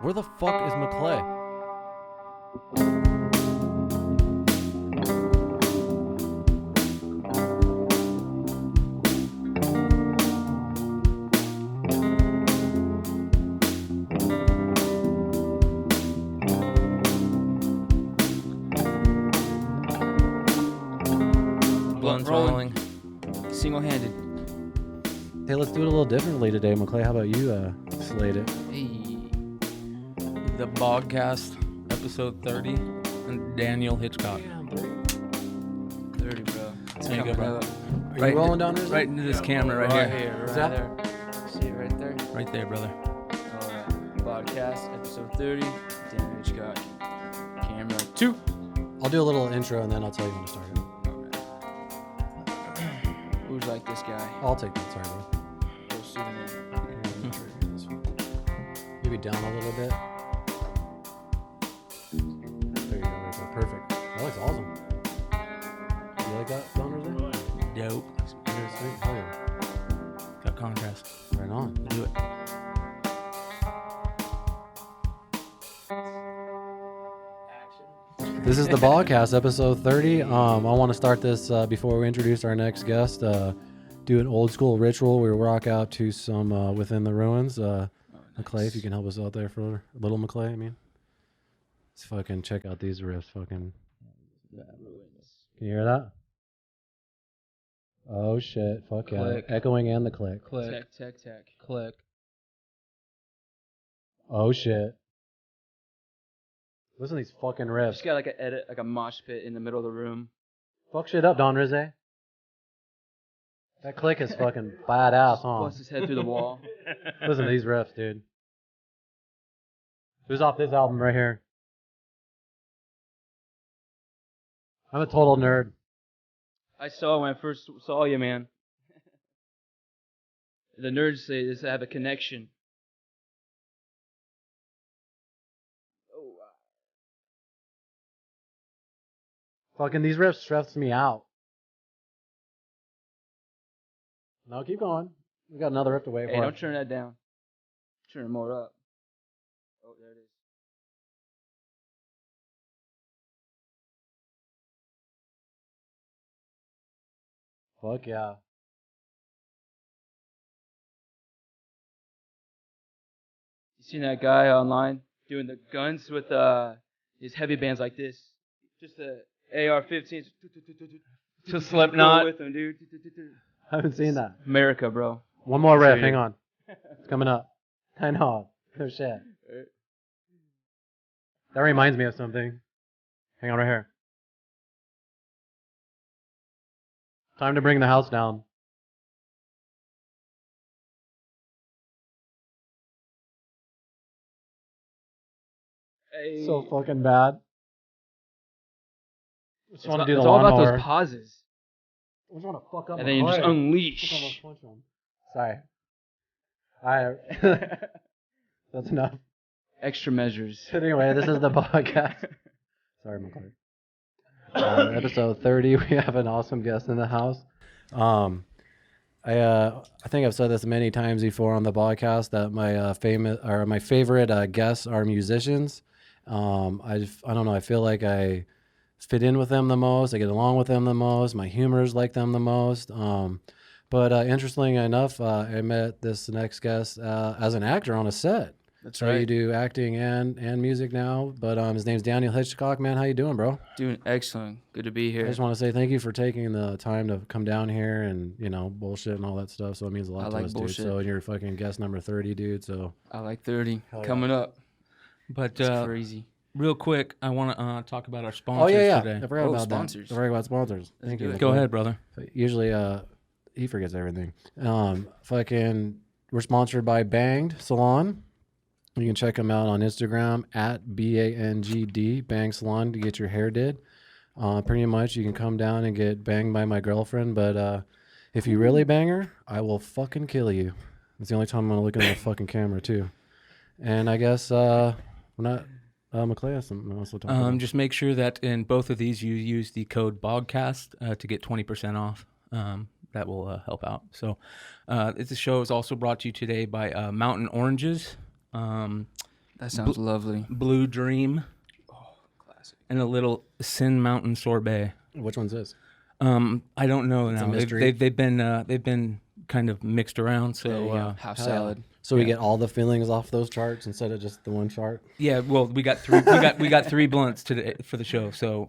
Where the fuck is McClay? Blunts rolling. Single-handed. Hey, let's do it a little differently today, McClay. How about you slate it? Hey. The Bogcast, episode 30, and Daniel Hitchcock. Damn, 30, bro. There you go, bro. Are Right you rolling down this? Right into this camera right here. Is Right that- there. See it right there? Right there, brother. Alright. Podcast, episode 30. Dan Hitchcock. Camera 2. I'll do a little intro and then I'll tell you when to start it. Who's like this guy? I'll take that. Sorry, bro. Go pseudonym. Maybe down a little bit. There you go. Right there. Perfect. That looks awesome. You like that, Donors? Dope. Very sweet. Hell yeah. Got contrast. Right on. Do it. This is the Bogcast, episode 30. I want to start this before we introduce our next guest. Do an old school ritual. We rock out to some Within the Ruins. McClay, if you can help us out there for a little, McClay, I mean. Let's fucking check out these riffs. Fucking. Can you hear that? Oh shit. Fuck yeah. Click. Echoing and the click. Click. Tech. Click. Oh shit. Listen to these fucking riffs. Just got like a edit, like a mosh pit in the middle of the room. Fuck shit up, Don Rizze. That click is fucking badass, huh? Busts his head through the wall. Listen to these riffs, dude. Who's off this album right here? I'm a total nerd. I saw when I first saw you, man. The nerds say this have a connection. Oh, Fucking these riffs stress me out. No, keep going. We got another riff to wait hey, for. don't turn that down. Turn it more up. Oh, there it is. Fuck yeah. You seen that guy online doing the guns with his heavy bands like this? Just the AR-15s. To Slipknot. With them, dude. I haven't seen that. America, bro. One more riff. Dude. Hang on. It's coming up. I know. No shit. That reminds me of something. Hang on right here. Time to bring the house down. Hey. So fucking bad. Just want to do the it's all about lawnmower. those pauses. I just want to fuck up And my then you just play. unleash. Sorry. Alright. That's enough. Extra measures. Anyway, this is the podcast. Sorry, McClay. Episode 30. We have an awesome guest in the house. I think I've said this many times before on the podcast that my favorite guests are musicians. I don't know. I feel like I fit in with them the most. I get along with them the most. My humor's like them the most. But interestingly enough, I met this next guest as an actor on a set. That's So you do acting and music now. But his name's Daniel Hitchcock. Man, how you doing, bro? Doing excellent. Good to be I here. just want to say thank you for taking the time to come down here and, bullshit and all that stuff. So it means a lot I to like us, bullshit. dude. So you're fucking guest number 30, dude. So I like 30. Hell yeah. Coming up. But It's crazy. real quick, I want to talk about our sponsors Oh yeah. today. I forgot about sponsors. that. I forgot about sponsors. Thank you. do it. Go ahead, brother. Usually he forgets everything. We're sponsored by Banged Salon. You can check them out on Instagram at BANGD, Bang Salon, to get your hair did. Pretty much you can come down and get banged by my girlfriend, but if you really bang her, I will fucking kill you. It's the only time I'm going to look in the fucking camera, too. And I guess we're not... McClay has something else to talk about. Just make sure that in both of these you use the code BOGCAST to get 20% off. That will help out. So this show is also brought to you today by Mountain Oranges. That sounds lovely. Blue Dream, Classic. and a little Sin Mountain Sorbet. Which one's this? I don't know It's a now. mystery. They've been kind of mixed around. So Half hell yeah. salad. So we get all the fillings off those charts instead of just the one chart. yeah, well, we got three blunts today for the show. So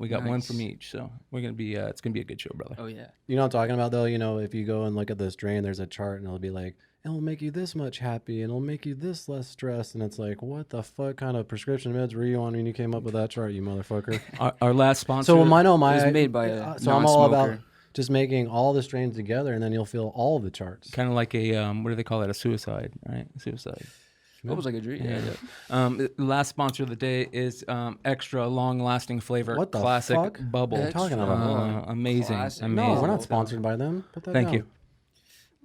we got one nice. from each. So we're gonna be it's gonna be a good show, brother. Oh yeah. You know what I'm talking about, though? You know, if you go and look at this drain, there's a chart, and it'll be like, it'll make you this much happy, and it'll make you this less stressed. And it's like, what the fuck kind of prescription meds were you on when you came up with that chart, you motherfucker? Our last sponsor. So I know It my was made by a so I'm all about non-smoker. just making all the strains together, and then you'll feel all of the charts. kind of like a what do they call that? A suicide, right? Suicide. What was like a dream? Yeah. The last sponsor of the day is extra long-lasting flavor. What the classic fuck? bubble. What are you talking about? Amazing, Classic. amazing. No, we're not sponsored by them. Put that Thank down. you.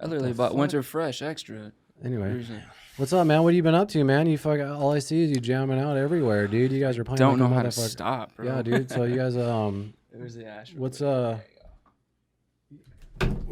I literally bought Winter Fresh Extra. Anyway, Recently. what's up, man? What have you been up to, man? You fuck. All I see is you jamming out everywhere, dude. You guys are playing. Don't like know a how to motherfucker. stop, bro. Yeah, dude. So you guys, There's the ash. what's I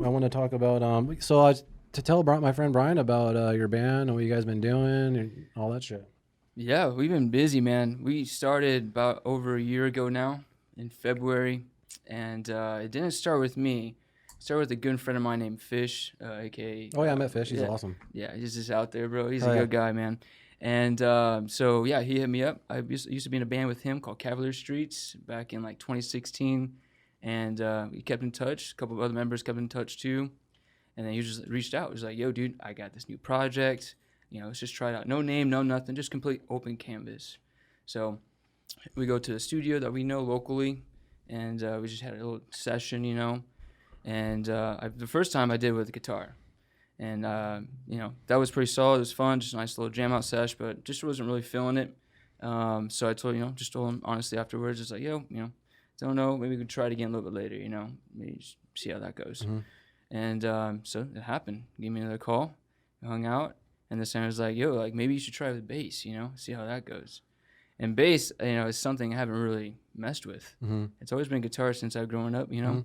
want to talk about. So to tell my friend Brian about your band and what you guys been doing and all that shit. Yeah, we've been busy, man. We started about over a year ago now in February, and it didn't start with me. It started with a good friend of mine named Fish, aka. Oh yeah, I met Fish. He's yeah. awesome. Yeah, he's just out there, bro. He's Oh, a yeah. good guy, man. And so yeah, he hit me up. I used to be in a band with him called Cavalier Streets back in like 2016, and we kept in touch. A couple of other members kept in touch too, and then he just reached out. He was like, "Yo, dude, I got this new project. You know, let's just try it out. No name, no nothing, just complete open canvas." So we go to a studio that we know locally, and we just had a little session, you know. And the first time I did with the guitar. And, you know, that was pretty solid. It was fun, just a nice little jam out sesh, but just wasn't really feeling it. So I told him honestly afterwards, just like, yo, you know, don't know, maybe we could try it again a little bit later, you know, maybe just see how that goes. Mm-hmm. And so it happened. Gave me another call, we hung out, and the singer was like, yo, like maybe you should try with bass, you know, see how that goes. And bass, you know, is something I haven't really messed with. Mm-hmm. It's always been guitar since I've grown up, you know. Mhm.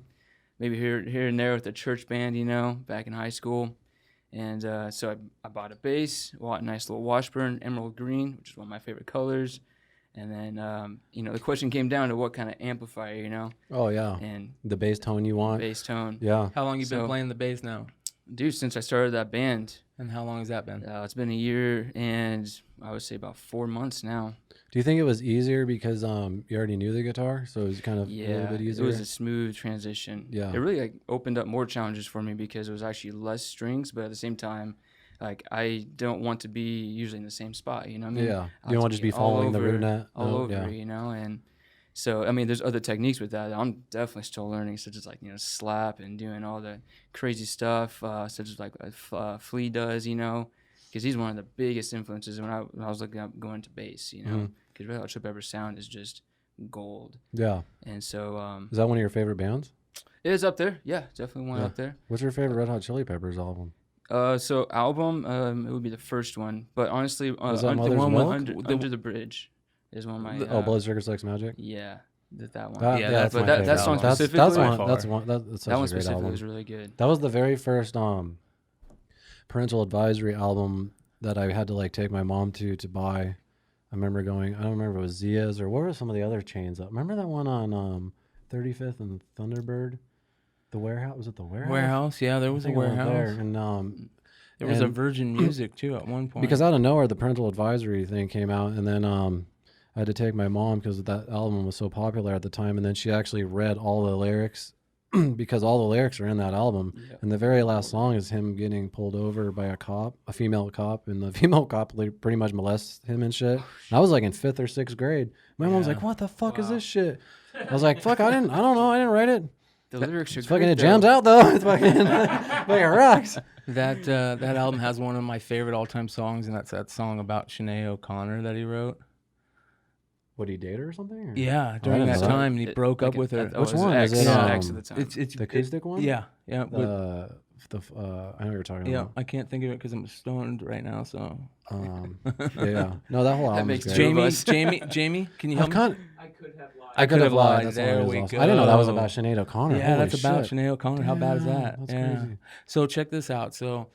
Maybe here and there with the church band, you know, back in high school. And so I bought a bass, bought a nice little Washburn emerald green, which is one of my favorite colors. And then, you know, the question came down to what kind of amplifier, you know, Oh yeah, and the bass tone you want. bass tone. Yeah. How long you been So- playing the bass now? Dude, since I started that band, And how long has that been? it's been a year and I would say about 4 months now. Do you think it was easier because you already knew the guitar, so it was kind of a little Yeah, bit it easier? was a smooth transition. Yeah. It really like opened up more challenges for me because it was actually less strings, but at the same time, like I don't want to be usually in the same spot, you know what I mean? Yeah. I You don't like want to just be get all following the over- root net. all No, over, yeah. you know, and so I mean there's other techniques with that I'm definitely still learning, such as like, you know, slap and doing all the crazy stuff, such as like Flea does, you know, because he's one of the biggest influences when I was looking up going to bass, you know, Mhm. because Red Hot Chili Peppers sound is just gold. Yeah. And so Is that one of your favorite bands? it is up there. Yeah, definitely one Yeah. up there. What's your favorite Red Hot Chili Peppers album? So album, it would be the first one, but honestly, Was that the Mother's one with Milk? Under the Bridge is one of my. Blood Sugar Sex Magic. Yeah, that one. That, Yeah, that's but my that favorite song album. That's specifically- one. By That's far. one. That's such That one a great specifically album. was really good. That was the very first parental advisory album that I had to like take my mom to buy. I remember going. I don't remember if it was Zia's or what were some of the other chains. Remember that one on 35th and Thunderbird? The Warehouse, was it the Warehouse? Warehouse, yeah, there was I a think I went warehouse. there, and There was a and- Virgin Music too at one point. because out of nowhere the parental advisory thing came out, and then I had to take my mom because that album was so popular at the time, and then she actually read all the lyrics because all the lyrics are in that album. Yeah. And the very last song is him getting pulled over by a female cop, and the female cop pretty much molests him and shit. And I was like in 5th or 6th grade. My mom's Yeah. like, "What the fuck is this shit?" I was like, "Fuck, I don't know, I didn't write it." The lyrics are It's fucking, great, it jams out though. It's fucking, fucking rocks. that album has one of my favorite all-time songs, and that's that song about Sinead O'Connor that he wrote. Would he date her or something? Or? Yeah, during didn't that know that. time, and he broke up with her. Which one? X, Is it, X at the time. It's The acoustic one? Yeah, yeah. with- I know what you're talking yeah, about. I can't think of it because I'm stoned right now. So Yeah. No, that whole album makes is two great. of Jamie, us. Jamie, can you I've help me? kind- I could have lied. That's There hilarious we also. go. I didn't know that was about Sinead O'Connor. Yeah, Holy that's about shit. Sinead O'Connor. How bad is Damn, that? that's yeah. crazy. So check this out. So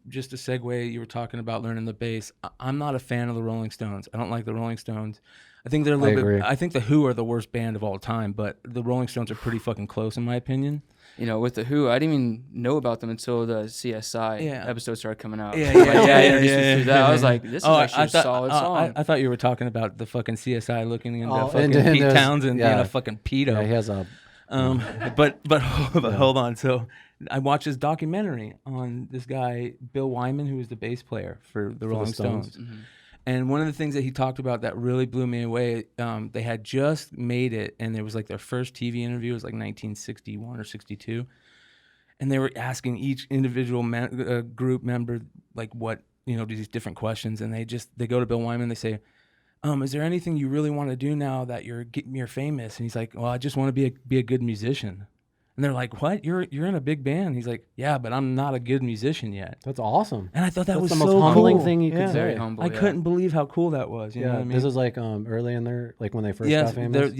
just a segue, you were talking about learning the bass. I'm not a fan of the Rolling Stones. I don't like the Rolling Stones. I think they're a little agree. bit. I think the Who are the worst band of all time, but the Rolling Stones are pretty fucking close in my opinion. You know, with the Who, I didn't even know about them until the CSI episode started coming out. Yeah, My dad introduced me to that. I was like, this is actually a thought, solid song. I thought you were talking about the fucking CSI looking into fucking into Pete his- Townsend being yeah. a fucking pedo. Yeah, he has a. But hold on. So I watched this documentary on this guy Bill Wyman, who was the bass player for the Rolling Stones. And one of the things that he talked about that really blew me away, they had just made it, and there was like their first TV interview. It was like 1961 or 62. And they were asking each individual group member, like, what, these different questions. And they go to Bill Wyman, they say, is there anything you really want to do now that you're famous? And he's like, well, I just want to be a good musician. And they're like, what? You're in a big band? He's like, yeah, but I'm not a good musician yet. That's awesome. And I thought that was the so most humbling cool. thing you could Yeah. say. Very humble. I couldn't believe how cool that was. You know what I mean? This was like early in their, like when they first got famous.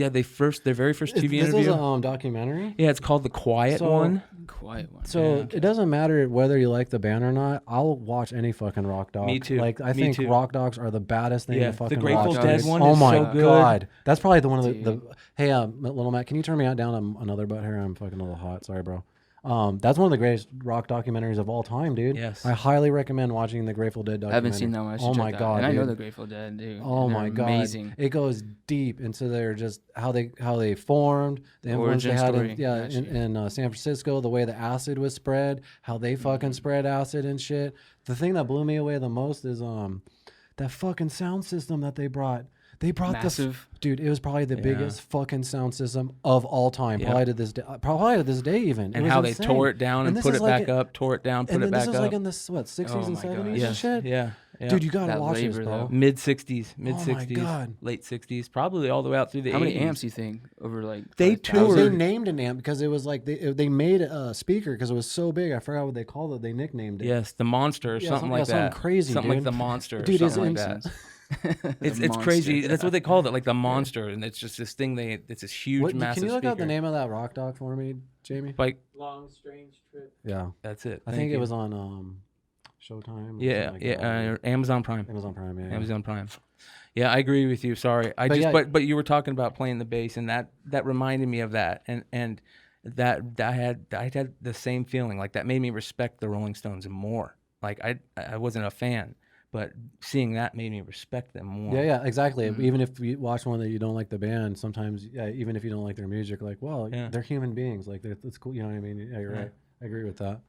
their very first TV This interview. was a documentary. Yeah, it's called The Quiet So- One. Quiet one. So it doesn't matter whether you like the band or not. I'll watch any fucking rock doc. Me too. Like I Me think too. rock docs are the baddest thing Yeah, to the fucking Grateful watch. Dead dude. one Oh is my so good. god, that's probably the one of the. Dude. Hey, little Matt, can you turn me out down another butt hair? I'm fucking a little hot. Sorry, bro. That's one of the greatest rock documentaries of all time, dude. Yes. I highly recommend watching the Grateful Dead documentary. I haven't seen that one. I should Oh check my that out. god, And I know dude. the Grateful Dead, dude. Oh and my they're god, amazing. it goes deep into their just how they formed, the influence they Origin had story, in San Francisco, the way the acid was spread, how they fucking spread acid and shit. The thing that blew me away the most is that fucking sound system that they brought. They brought Massive. dude. It was probably the biggest fucking sound system of all time. Yeah. Probably to this day, even. It And was how insane. they tore it down and this put is it like back up, tore it down, put And it then back this is up. like in the 60s Oh and my 70s gosh. and Yes. shit. Yeah. Dude, you gotta That watch this, labor, bro. though. Mid 60s, God. late 60s, probably all the way out through the 80s. How many amps you think over like? They 5,000? They toured. named an amp because it was like they made a speaker because it was so big. I forgot what they called it. They nicknamed it. Yes, the Monster or Yeah, something yeah, like something that. crazy, something dude. like the Monster or Dude, it's something like insane. that. It's The crazy. Monster. That's what they called it, like the Monster, and it's just this thing. It's this huge, massive. Can you look up the speaker. name of that rock doc for me, Jamie? Like Long strange trip. Yeah, that's it. I Thank think you. it was on Showtime. Or Yeah, something like that. or Amazon Prime. Amazon Prime. Yeah, Amazon Prime. Yeah, I agree with you. Sorry, but you were talking about playing the bass, and that reminded me of that, and that I had the same feeling. Like that made me respect the Rolling Stones more. Like I wasn't a fan, but seeing that made me respect them more. Yeah, exactly. Mm-hmm. Even if you watch one that you don't like the band, sometimes, even if you don't like their music, like, well, they're human beings. Like, it's cool. You know what I mean? Yeah, you're right. I agree with that.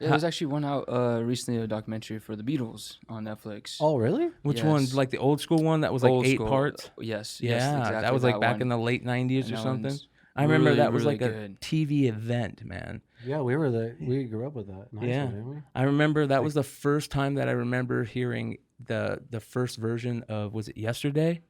Yeah, there's actually one out recently, a documentary for the Beatles on Netflix. Oh, really? Which Yes. one? Like the old school one that was like Old 8 school. parts. Yes. Yeah, yes, exactly that was like back one. in the late '90s And or that something. one's I remember really, that was really like good. a TV event, man. Yeah, we grew up with that in high Yeah. school, didn't we? I remember that was the first time that I remember hearing the first version of, was it Yesterday?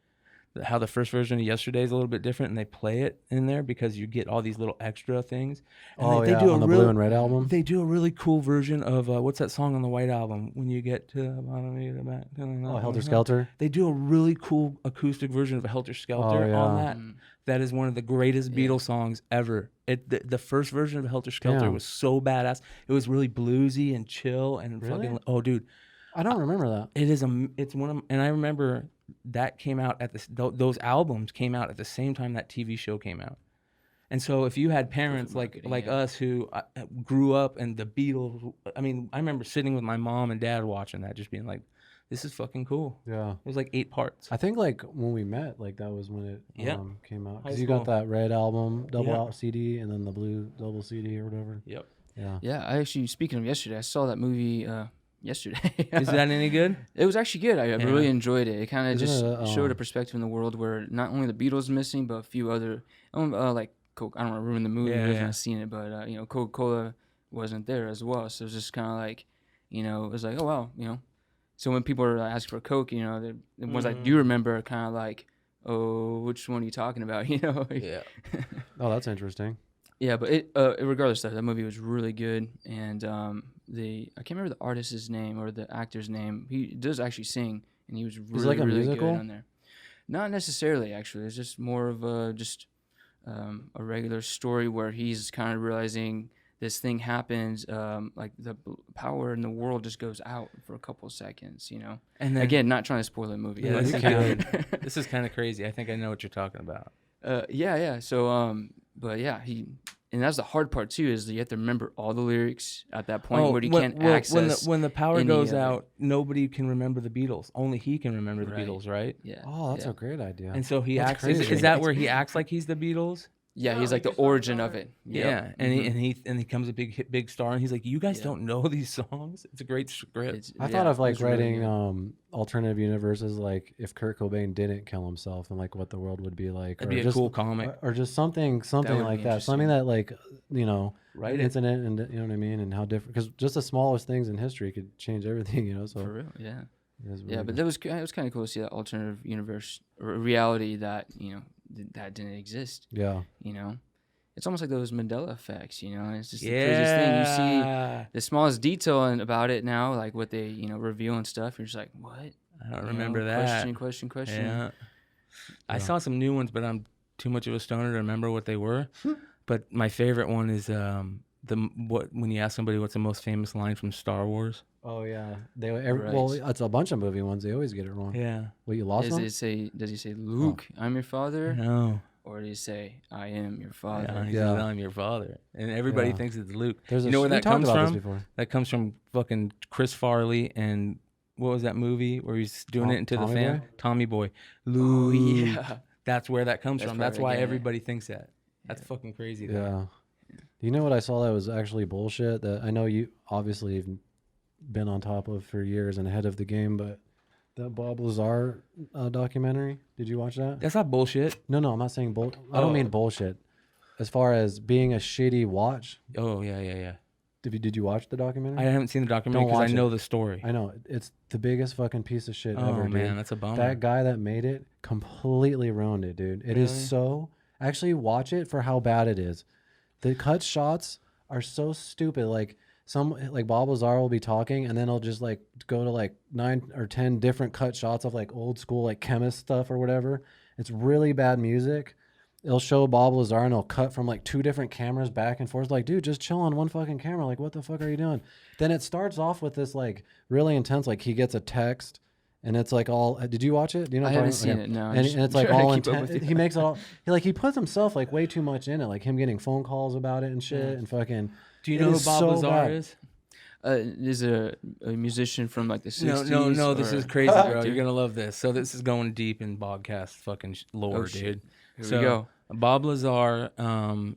How the first version of Yesterday is a little bit different, and they play it in there because you get all these little extra things. And they do on the Blue and Red album. They do a really cool version of what's that song on the White Album? When you get to the bottom, you get back. Oh, Helter Skelter. They do a really cool acoustic version of Helter Skelter on that. That is one of the greatest Beatles songs ever. The first version of Helter Skelter Damn. was so badass. It was really bluesy and chill and Really? fucking. Oh, dude, I don't remember that. it is it's one of, and I remember that came out at those albums came out at the same time that TV show came out. And so if you had parents like us who grew up and the Beatles, I mean, I remember sitting with my mom and dad watching that, just being like, this is fucking cool. Yeah. It was like 8 parts. I think like when we met, like that was when it Yeah. came out. High Because you got school. that red album, double Yeah. out CD, and then the blue double CD or whatever. Yep. Yeah. Yeah, I actually, speaking of yesterday, I saw that movie yesterday. Is that any good? It was actually good. I Yeah. really enjoyed it. It kind of Isn't just it, showed a perspective in the world where not only the Beatles missing, but a few other, like Coke. I don't want to ruin the movie. Yeah, I've yeah. not seen it, but Coca-Cola wasn't there as well. So it was just kind of like, it was like, oh wow, So when people are asking for Coke, the ones I do remember are kind of like, oh, which one are you talking about? Yeah. Oh, that's interesting. Yeah, but regardless though, that movie was really good, and I can't remember the artist's name or the actor's name. He does actually sing, and he was really, it like a really musical? good on there. Not necessarily, actually. It's just more of a regular story where he's kind of realizing this thing happens, like the power in the world just goes out for a couple of seconds, you know. And then, again, not trying to spoil the movie. yeah, but- this is kind of crazy. I think I know what you're talking about. yeah. So, but yeah, and that's the hard part too, is that you have to remember all the lyrics at that point where you can't access. When the power any goes of it. out, nobody can remember the Beatles. Only he can remember the Right. Beatles, right? Yeah. Oh, that's yeah. a great idea. And so he That's acts. crazy. Is that where he acts like he's the Beatles? Yeah, he's like the origin of it. Yep. Yeah, and he becomes a big star, and he's like, "You guys Yeah. don't know these songs? It's a great script." I thought of like it's really writing good. alternative universes, like if Kurt Cobain didn't kill himself, and like what the world would be like. That'd be a just, cool comic. or just something would like be that. Something that like Right. an incident, and you know what I mean, and how different. Because just the smallest things in history could change everything, you know. So For real, yeah. it was Yeah, really but good. it was kind of cool to see that alternative universe or reality that, you know, that didn't exist, yeah. you know. It's almost like those Mandela effects, you know. It's just the craziest thing. You see the smallest detail about it now, like what they, you know, reveal and stuff. You're just like, what? I don't You remember know, that. Question. Yeah. I Yeah. saw some new ones, but I'm too much of a stoner to remember what they were. But my favorite one is when you ask somebody what's the most famous line from Star Wars. Oh yeah. Right. Well, it's a bunch of movie ones. They always get it wrong. Yeah. Well, you lost Does them. he say, Luke, I'm your father? No. Or does he say, I am your father? Yeah, he Yeah. said, I'm your father, and everybody Yeah. thinks it's Luke. There's You know where we that talked comes about from? this before. That comes from fucking Chris Farley and what was that movie where he's doing it into the Tommy fan? Boy? Tommy Boy. Oh, Luke. yeah. That's where that comes That's from. That's probably why getting it. everybody thinks that. That's fucking crazy. though. Yeah. You know what I saw that was actually bullshit that I know you obviously have been on top of for years and ahead of the game, but that Bob Lazar documentary, did you watch that? That's not bullshit. No, I'm not saying I don't mean bullshit. As far as being a shitty watch, Oh, yeah. did you watch the documentary? I haven't seen the documentary Don't because I watch know it. the story. I know it's the biggest fucking piece of shit Oh, ever, man, dude. that's a bummer. That guy that made it completely ruined it, dude. It is Really? so. Actually, watch it for how bad it is. The cut shots are so stupid. Like Bob Lazar will be talking, and then he'll just like go to like 9 or 10 different cut shots of like old school like chemist stuff or whatever. It's really bad music. It'll show Bob Lazar and it'll cut from like 2 different cameras back and forth. Like, dude, just chill on one fucking camera. Like, what the fuck are you doing? Then it starts off with this like really intense. Like he gets a text. And it's like all. Did you watch it? Do you know? I what I'm haven't talking seen about? it, no. I'm And, just and it's like trying to all keep up intense. with you. He makes it all. He puts himself like way too much in it. Like him getting phone calls about it and shit and fucking. Do you it know who is Bob so Lazar bad. is? Is a musician from like the 60s? No. This or- is crazy, bro. You're gonna love this. So this is going deep in Bogcast fucking lore, Oh, shit. dude. Here So we go. Bob Lazar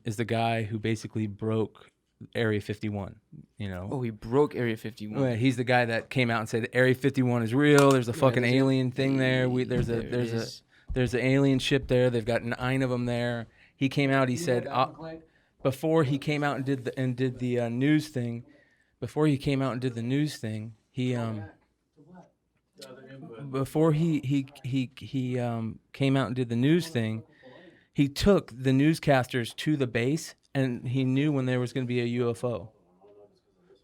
is the guy who basically broke Area 51. You know. Oh, he broke Area 51. Well, he's the guy that came out and said Area 51 is real. There's a fucking there's a- alien thing there. There's There it is. an alien ship there. They've got 9 of them there. He came out. He said before he came out and did the news thing. Before he came out and did the news thing, he before he came out and did the news thing, he took the newscasters to the base and he knew when there was going to be a UFO.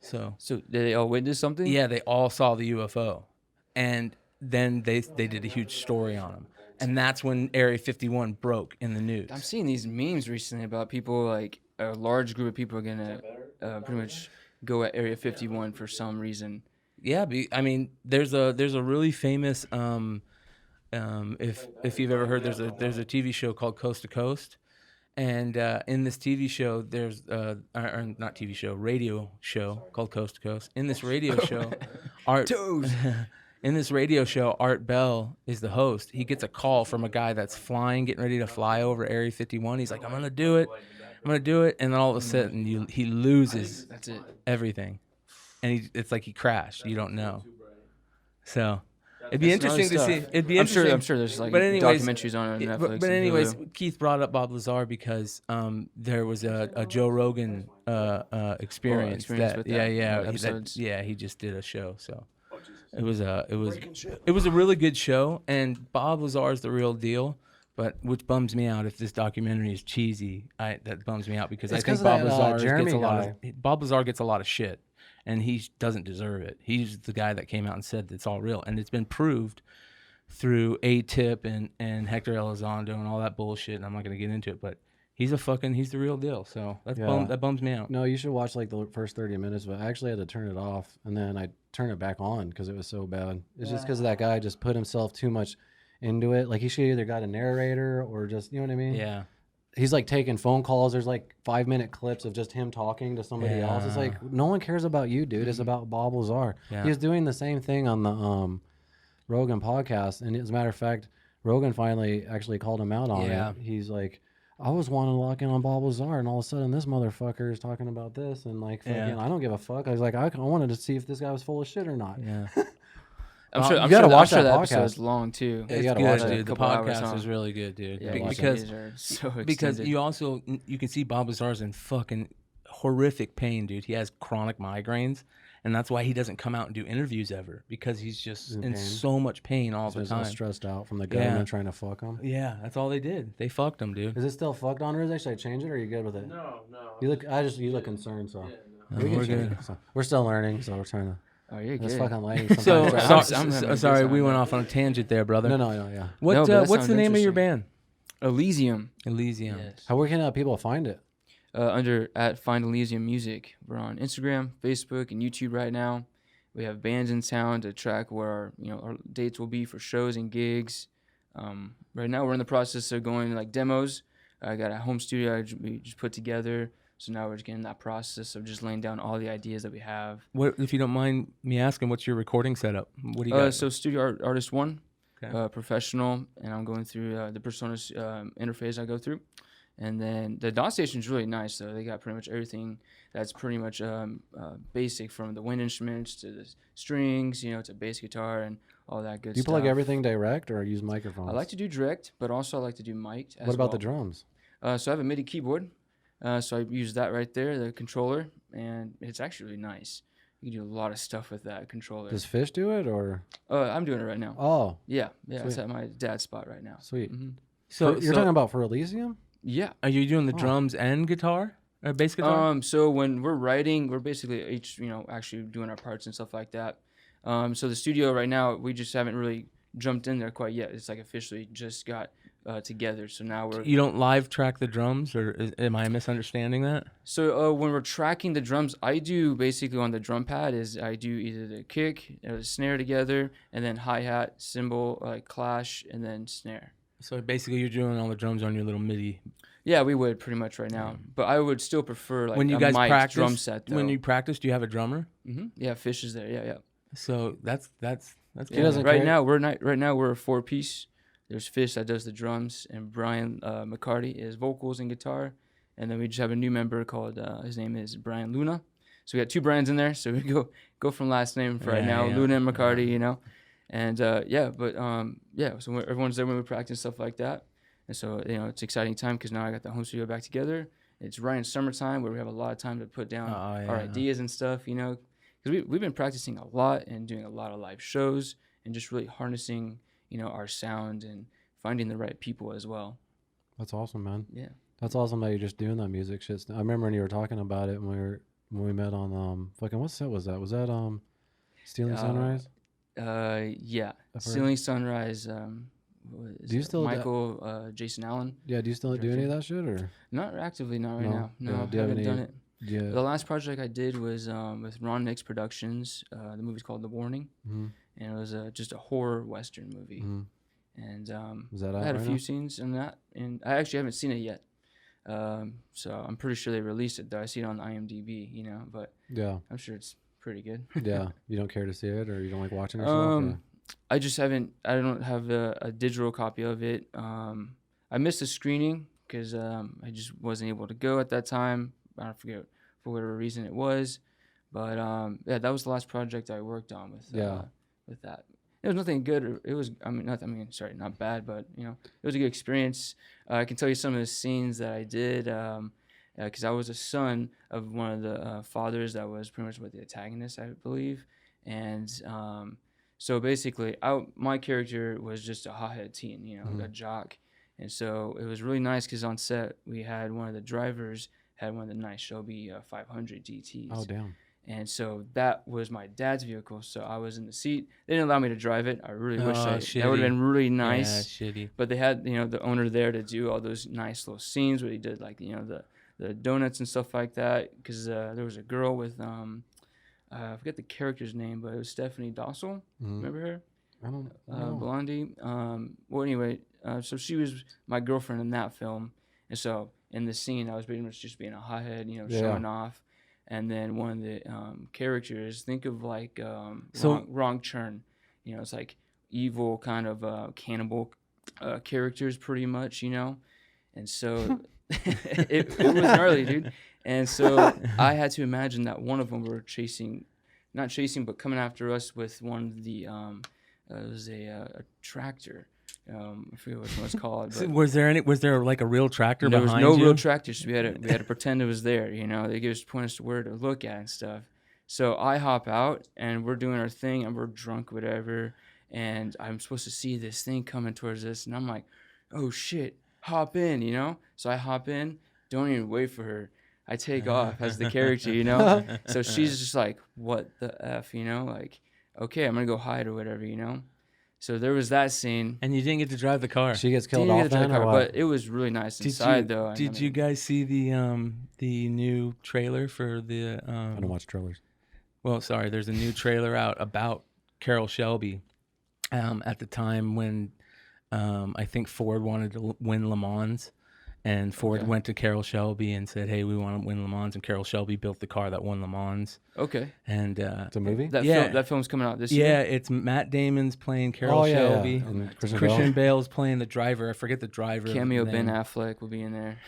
So So did they all witness something? yeah, they all saw the UFO, and then they did a huge story on him, and that's when Area 51 broke in the news. I'm seeing these memes recently about people, like a large group of people are gonna pretty much go at Area 51 for some reason. Yeah, I mean, there's a really famous if you've ever heard, there's a TV show called Coast to Coast, and in this TV show there's or not TV show, radio show called Coast to Coast. In this radio show, Art Bell is the host. He gets a call from a guy that's getting ready to fly over Area 51. He's like, I'm gonna do it, and then all of a sudden he loses That's it. everything, and it's like he crashed. You don't know, so. It'd be That's gnarly interesting to see. stuff. It'd be I'm sure interesting. there's like But anyways- documentaries on Yeah, Netflix. but and anyways, Hulu. Keith brought up Bob Lazar because there was a Joe Rogan experience. experience with that, episodes. He just did a show, so it was a really good show. And Bob Lazar is the real deal, but which bums me out if this documentary is cheesy. That bums me out because It's I think 'cause of Bob that, Lazar Jeremy gets a lot of Bob Lazar gets a lot of shit, and he doesn't deserve it. He's the guy that came out and said it's all real, and it's been proved through A-Tip and Hector Elizondo and all that bullshit, and I'm not going to get into it, but he's the real deal. So that bums me out. No, you should watch like the first 30 minutes, but I actually had to turn it off and then I turned it back on because it was so bad. It's just because that guy just put himself too much into it. Like he should either got a narrator or just, you know what I mean? Yeah. He's like taking phone calls. There's like 5-minute clips of just him talking to somebody else. It's like, no one cares about you, dude. It's about Bob Lazar. Yeah. He was doing the same thing on the Rogan podcast. And as a matter of fact, Rogan finally actually called him out on it. He's like, I was wanting to lock in on Bob Lazar, and all of a sudden this motherfucker is talking about this, and like, fucking, I don't give a fuck. I was like, I wanted to see if this guy was full of shit or not. Yeah. I'm sure you gotta watch that that episode's long too. Yeah, you gotta good, watch dude. it. The podcast is really good, dude. Yeah, because so because you can see Bob Lazar's in fucking horrific pain, dude. He has chronic migraines, and that's why he doesn't come out and do interviews ever, because he's just in so much pain all the time. He's stressed out from the government trying to fuck him. Yeah, that's all they did. They fucked him, dude. Is it still fucked on, or is should I change it, or are you good with it? No. You look concerned, so We're good. So, we're still learning, so we're trying to. Oh, you're This good. fucking lighting. So, sometimes- I'm having a good sorry, time, we went man. off on a tangent there, brother. No, yeah. What No, but that what's the sounds name of your interesting. band? Elysium. Elysium. Yes. Where can people find it? Under at Find Elysium Music. We're on Instagram, Facebook, and YouTube right now. We have bands in town to track where our dates will be for shows and gigs. Right now we're in the process of going like demos. I got a home studio we just put together. So now we're just getting that process of just laying down all the ideas that we have. What, if you don't mind me asking, what's your recording setup? What do you got? So Studio Artist 1, Okay. professional, and I'm going through the Personas interface I go through. And then the DAW station's really nice, though. They got pretty much everything that's pretty much basic, from the wind instruments to the strings, to bass guitar and all that good Do you stuff. plug everything direct or use microphones? I like to do direct, but also I like to do mic'd as What about well. the drums? So I have a MIDI keyboard. So I use that right there, the controller, and it's actually really nice. You can do a lot of stuff with that controller. Does Fish do it or? I'm doing it right now. Oh, Yeah, it's Sweet. at my dad's spot right now. sweet. So You're talking about for Elysium? Yeah. are you doing the drums and guitar or bass guitar? So when we're writing, we're basically each, actually doing our parts and stuff like that. So the studio right now, we just haven't really jumped in there quite yet. It's like officially just got together. So now You don't live track the drums, or am I misunderstanding that? So when we're tracking the drums, I do basically on the drum pad is I do either the kick or the snare together, and then hi-hat, cymbal, clash, and then snare. So basically, you're doing all the drums on your little MIDI. Yeah, we would pretty much right now, but I would still prefer like When you a guys mic'd practice, drum set. Though. when you practice, do you have a drummer? Yeah, Fish is there. Yeah. So that's He doesn't Right care. now we're a 4-piece. There's Fish that does the drums, and Brian McCarty is vocals and guitar, and then we just have a new member called his name is Brian Luna. So we got 2 Brians in there. So we go from last name for right now, yeah. Luna and McCarty, and So everyone's there when we practice stuff like that, and so it's an exciting time because now I got the home studio back together. It's right in summertime where we have a lot of time to put down our ideas and stuff, because we've been practicing a lot and doing a lot of live shows and just really harnessing our sound and finding the right people as well. That's awesome, man. Yeah. That's awesome that you're just doing that music shit. I remember when you were talking about it when we met on fucking what set was that? Was that Stealing Sunrise? Yeah. I've heard. Stealing Sunrise. Do you still Michael Jason Allen? Yeah. Do you still do any of that shit or? Not actively, not right now. No, Yeah, I do you have haven't any- done it. Yeah. The last project I did was with Ron Nix Productions. The movie's called The Warning, Mm-hmm. and it was just a horror western movie. Mm-hmm. And Is that out I had a right few now? scenes in that, and I actually haven't seen it yet. So I'm pretty sure they released it though. I see it on IMDb, but Yeah. I'm sure it's pretty good. Yeah. You don't care to see it, or you don't like watching it yourself? I just haven't. I don't have a digital copy of it. I missed a screening because I just wasn't able to go at that time. I don't forget for whatever reason it was, but that was the last project I worked on with with that. It was nothing good. It was not bad, but it was a good experience. I can tell you some of the scenes that I did because I was a son of one of the fathers that was pretty much with the antagonist, I believe, and so basically, my character was just a hothead teen, a jock. And so it was really nice because on set, we had one of the drivers had one of the nice Shelby 500 DTs. Oh damn. And so that was my dad's vehicle. So I was in the seat. They didn't allow me to drive it. I really wish that would have been really nice. Yeah, shitty. But they had, the owner there to do all those nice little scenes where he did like, the donuts and stuff like that. Because there was a girl with, I forget the character's name, but it was Stephanie Dossel. Remember her? I don't know. Blondie. Well, anyway, so she was my girlfriend in that film. And so in the scene, I was pretty much just being a hothead, showing off. And then one of the characters, think of like Wrong Turn. It's like evil kind of cannibal characters pretty much, And so it was gnarly, dude. And so I had to imagine that one of them were not chasing, but coming after us with one of the, it was a tractor. I forget what it was called. So was there like a real tractor there behind you? was no real tractor, so we had to pretend it was there. They gave us point us to where to look at and stuff. So I hop out and we're doing our thing and we're drunk, whatever. And I'm supposed to see this thing coming towards us, and I'm like, oh shit, hop in, So I hop in, don't even wait for her. I take off as the character, So she's just like, what the F, like, okay, I'm gonna go hide or whatever, So there was that scene. And you didn't get to drive the car. She gets killed off then, or what? but it was really nice inside, though. Did you guys see the new trailer for the? I don't watch trailers. Well, sorry, there's a new trailer out about Carroll Shelby. At the time when I think Ford wanted to win Le Mans. And Ford went to Carroll Shelby and said, "Hey, we want to win Le Mans." And Carroll Shelby built the car that won Le Mans. Okay. And it's a movie. That film's coming out this year. Yeah, it's Matt Damon's playing Carroll Shelby. Yeah. And Christian Bale's playing the driver. I forget the driver. Cameo Ben Affleck will be in there.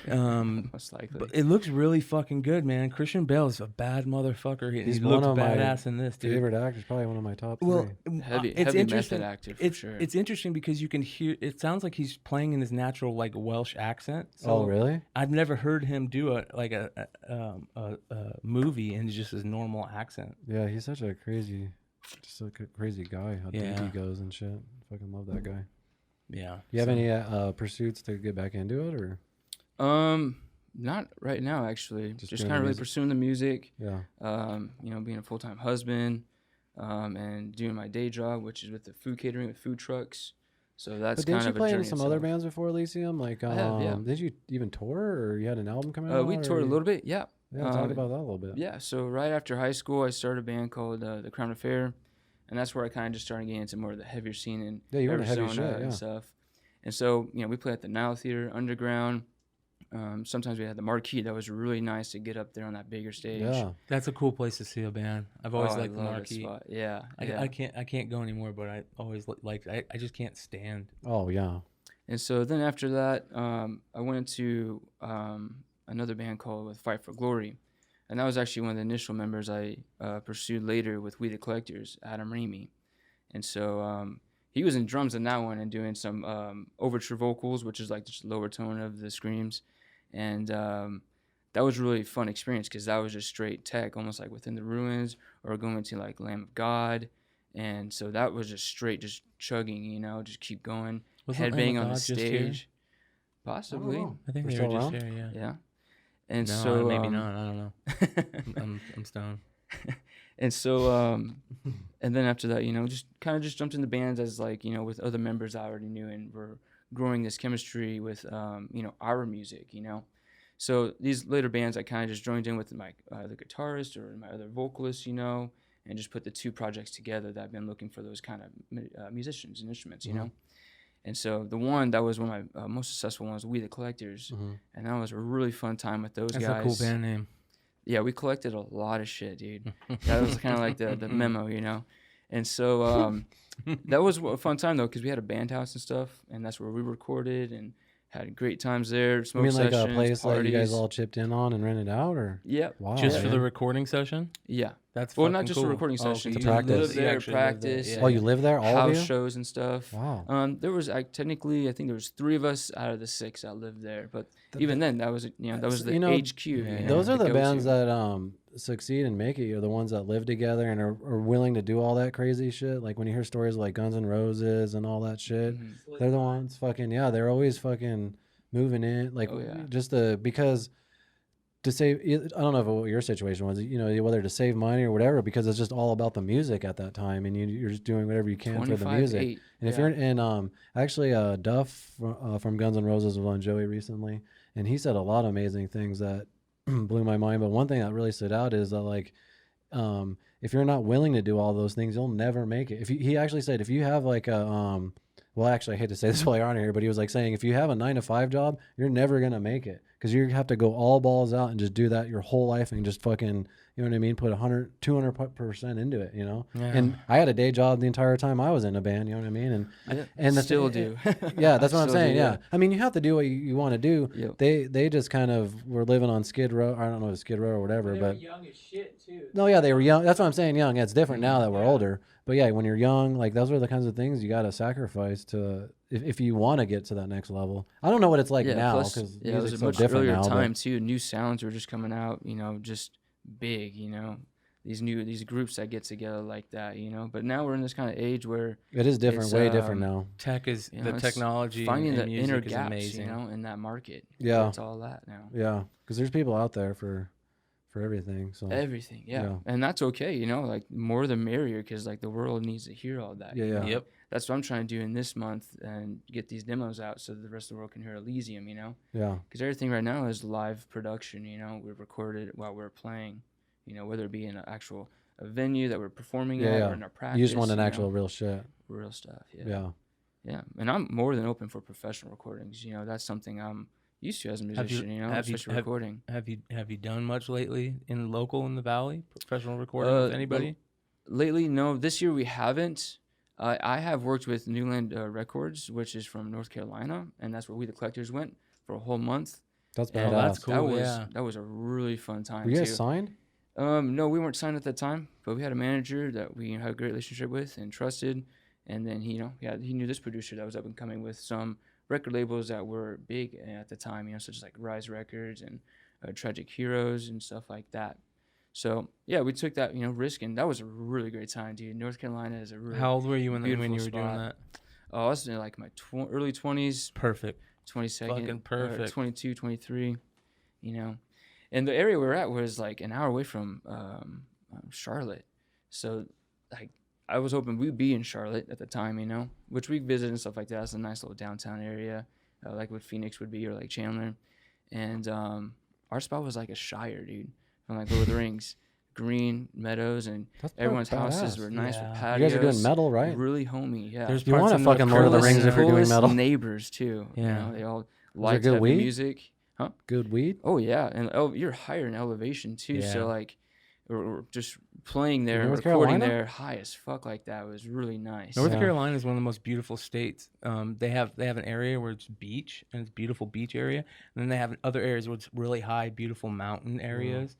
Most likely. But it looks really fucking good, man. Christian Bale is a bad motherfucker. He looks badass in this, dude. Favorite actor is probably one of my top three. Well, heavy interesting. method actor for sure. It's interesting because you can hear. It sounds like he's playing in his natural like Welsh accent. So oh, really? I've never heard him do a movie in just his normal accent. Yeah, he's such a crazy guy. How deep he goes and shit. Fucking love that guy. Yeah. You have any pursuits to get back into it, or? Not right now, actually. Just doing kind of really music? pursuing the music. Yeah. Being a full-time husband, and doing my day job, which is with the food catering with food trucks. So that's But didn't kind you of a play in journey some other bands before ELYSIUM? Like, I have, yeah. did you even tour, or you had an album coming out? We toured a little bit, yeah. Yeah, talk about that a little bit. Yeah, so right after high school, I started a band called The Crown Affair, and that's where I kind of just started getting into more of the heavier scene in Yeah, you were into heavy Arizona shit, yeah. and stuff. And so, we played at the Nile Theater, Underground. Sometimes we had the Marquee. That was really nice to get up there on that bigger stage. Yeah. That's a cool place to see a band. I've always I liked the love that Marquee. spot. Yeah, I can't go anymore, but I always liked. I just can't stand. Oh, yeah. And so then after that, I went into another band called with Fight for Glory. And that was actually one of the initial members I pursued later with We the Collectors, Adam Ramey. And so he was in drums in that one and doing some overture vocals, which is like just lower tone of the screams. And that was really a fun experience because that was just straight tech, almost like Within the Ruins or going to like Lamb of God. And so that was just straight, just chugging, just keep going. Headbang on the stage. Possibly. I think We're they still were just around? here, yeah. Yeah. And No, so maybe not. I don't know. I'm stoned. And so and then after that, just kind of just jumped into bands as like, with other members I already knew, and we're growing this chemistry with our music, So these later bands I kind of just joined in with my the guitarist or my other vocalist, and just put the two projects together that I've been looking for those kind of musicians and instruments, And so the one that was one of my most successful ones, We the Collectors, and that was a really fun time with those guys. That's a cool band name. Yeah, we collected a lot of shit, dude. That was kind of like the memo, And so that was a fun time though, because we had a band house and stuff, and that's where we recorded and had great times there. You mean like sessions, a place parties. that you guys all chipped in on and rented out, or? Yep. Wow. Just for man. the recording session? Yeah. That's Well, fucking not just cool. a recording Oh, session. okay, To you practice. live Live there, actually live practice. there. Oh, you live there, all of house you? shows and stuff. Wow. There was technically, I think there was 3 of us out of the 6 that lived there, but even then, that was that was the HQ. Those are the go-to. bands that succeed and make it. Are the ones that live together and are willing to do all that crazy shit. Like when you hear stories like Guns N' Roses and all that shit, they're the ones fucking they're always fucking moving in. Like because to save. I don't know what your situation was. You know, whether to save money or whatever, because it's just all about the music at that time, and you're just doing whatever you can for the music. 25/8. And if you're in, actually, Duff from Guns N' Roses was on Joey recently, and he said a lot of amazing things that blew my mind. But one thing that really stood out is that like, if you're not willing to do all those things, you'll never make it. He actually said if you have like a well, actually, I hate to say this while you're on here, but he was like saying if you have a 9-to-5 job, you're never gonna make it because you have to go all balls out and just do that your whole life and just fucking, you know what I mean, put 200% into it, you know. Yeah. And I had a day job the entire time I was in a band, you know what I mean, and Still do. yeah, that's what I'm Still saying. do, Yeah, I mean, you have to do what you want to do. Yep. They just kind of were living on Skid Row. I don't know if Skid Row or whatever, They but were young as shit too. no, yeah, they were young. That's what I'm saying. Young. Yeah, it's different now that we're older. But yeah, when you're young, like those are the kinds of things you got to sacrifice to if you want to get to that next level. I don't know what it's like now because it was a so much different earlier now. time too. New sounds were just coming out, you know, just big, you know. These groups that get together like that, you know. But now we're in this kind of age where It is different, it's, way different now. Tech is you know, the it's technology finding and the music inner is gaps, amazing. you know, in that market. Yeah. It's all that now. Yeah, because there's people out there for everything. So Everything, Yeah. and that's okay, you know. Like more the merrier, because like the world needs to hear all that. Yeah, you yeah. know? Yep. That's what I'm trying to do in this month and get these demos out so the rest of the world can hear ELYSIUM, you know. yeah, Because everything right now is live production, you know. We record it while we're playing, you know, whether it be in an actual a venue that we're performing at yeah. or in our practice. You just want an you know, actual real shit. real stuff. Yeah. Yeah. And I'm more than open for professional recordings. You know, that's something I'm used to as a musician, you know, especially recording. Have you done much lately in local in the Valley, professional recording with anybody? Lately, no. This year we haven't. I have worked with Newland Records, which is from North Carolina, and that's where We the Collectors went for a whole month. That's And badass. that's cool. That was a really fun time Were you too. guys signed? No, we weren't signed at that time, but we had a manager that we had a great relationship with and trusted. And then he knew this producer that was up and coming with some record labels that were big at the time, you know, such as like Rise Records and Tragic Heroes and stuff like that. So yeah, we took that, you know, risk, and that was a really great time, dude. North Carolina is a really How old were you when you were spot. doing that? Oh, I was in like my early 20s, Perfect. 22nd, Fucking perfect. 22, 23, you know. And the area we were at was like an hour away from Charlotte. So like I was hoping we'd be in Charlotte at the time, you know, which we visited and stuff like that. It's a nice little downtown area, like what Phoenix would be or like Chandler. And our spot was like a shire, dude, from like Lord of the Rings. Green meadows, and That's everyone's badass. houses were nice Yeah. with You patios. guys are doing metal, right? Really homey, yeah. There's You want parts a in North fucking Lord of the Carolina- Rings if you're doing Coolest metal. neighbors too. Yeah. You know, they all there liked good heavy weed? music. Huh? Good weed. Oh yeah, and you're higher in elevation too. Yeah. So like, we're just playing there, North recording Carolina? there, high as fuck like that was really nice. North Yeah. Carolina is one of the most beautiful states. They have an area where it's beach and it's a beautiful beach area, and then they have other areas where it's really high, beautiful mountain areas.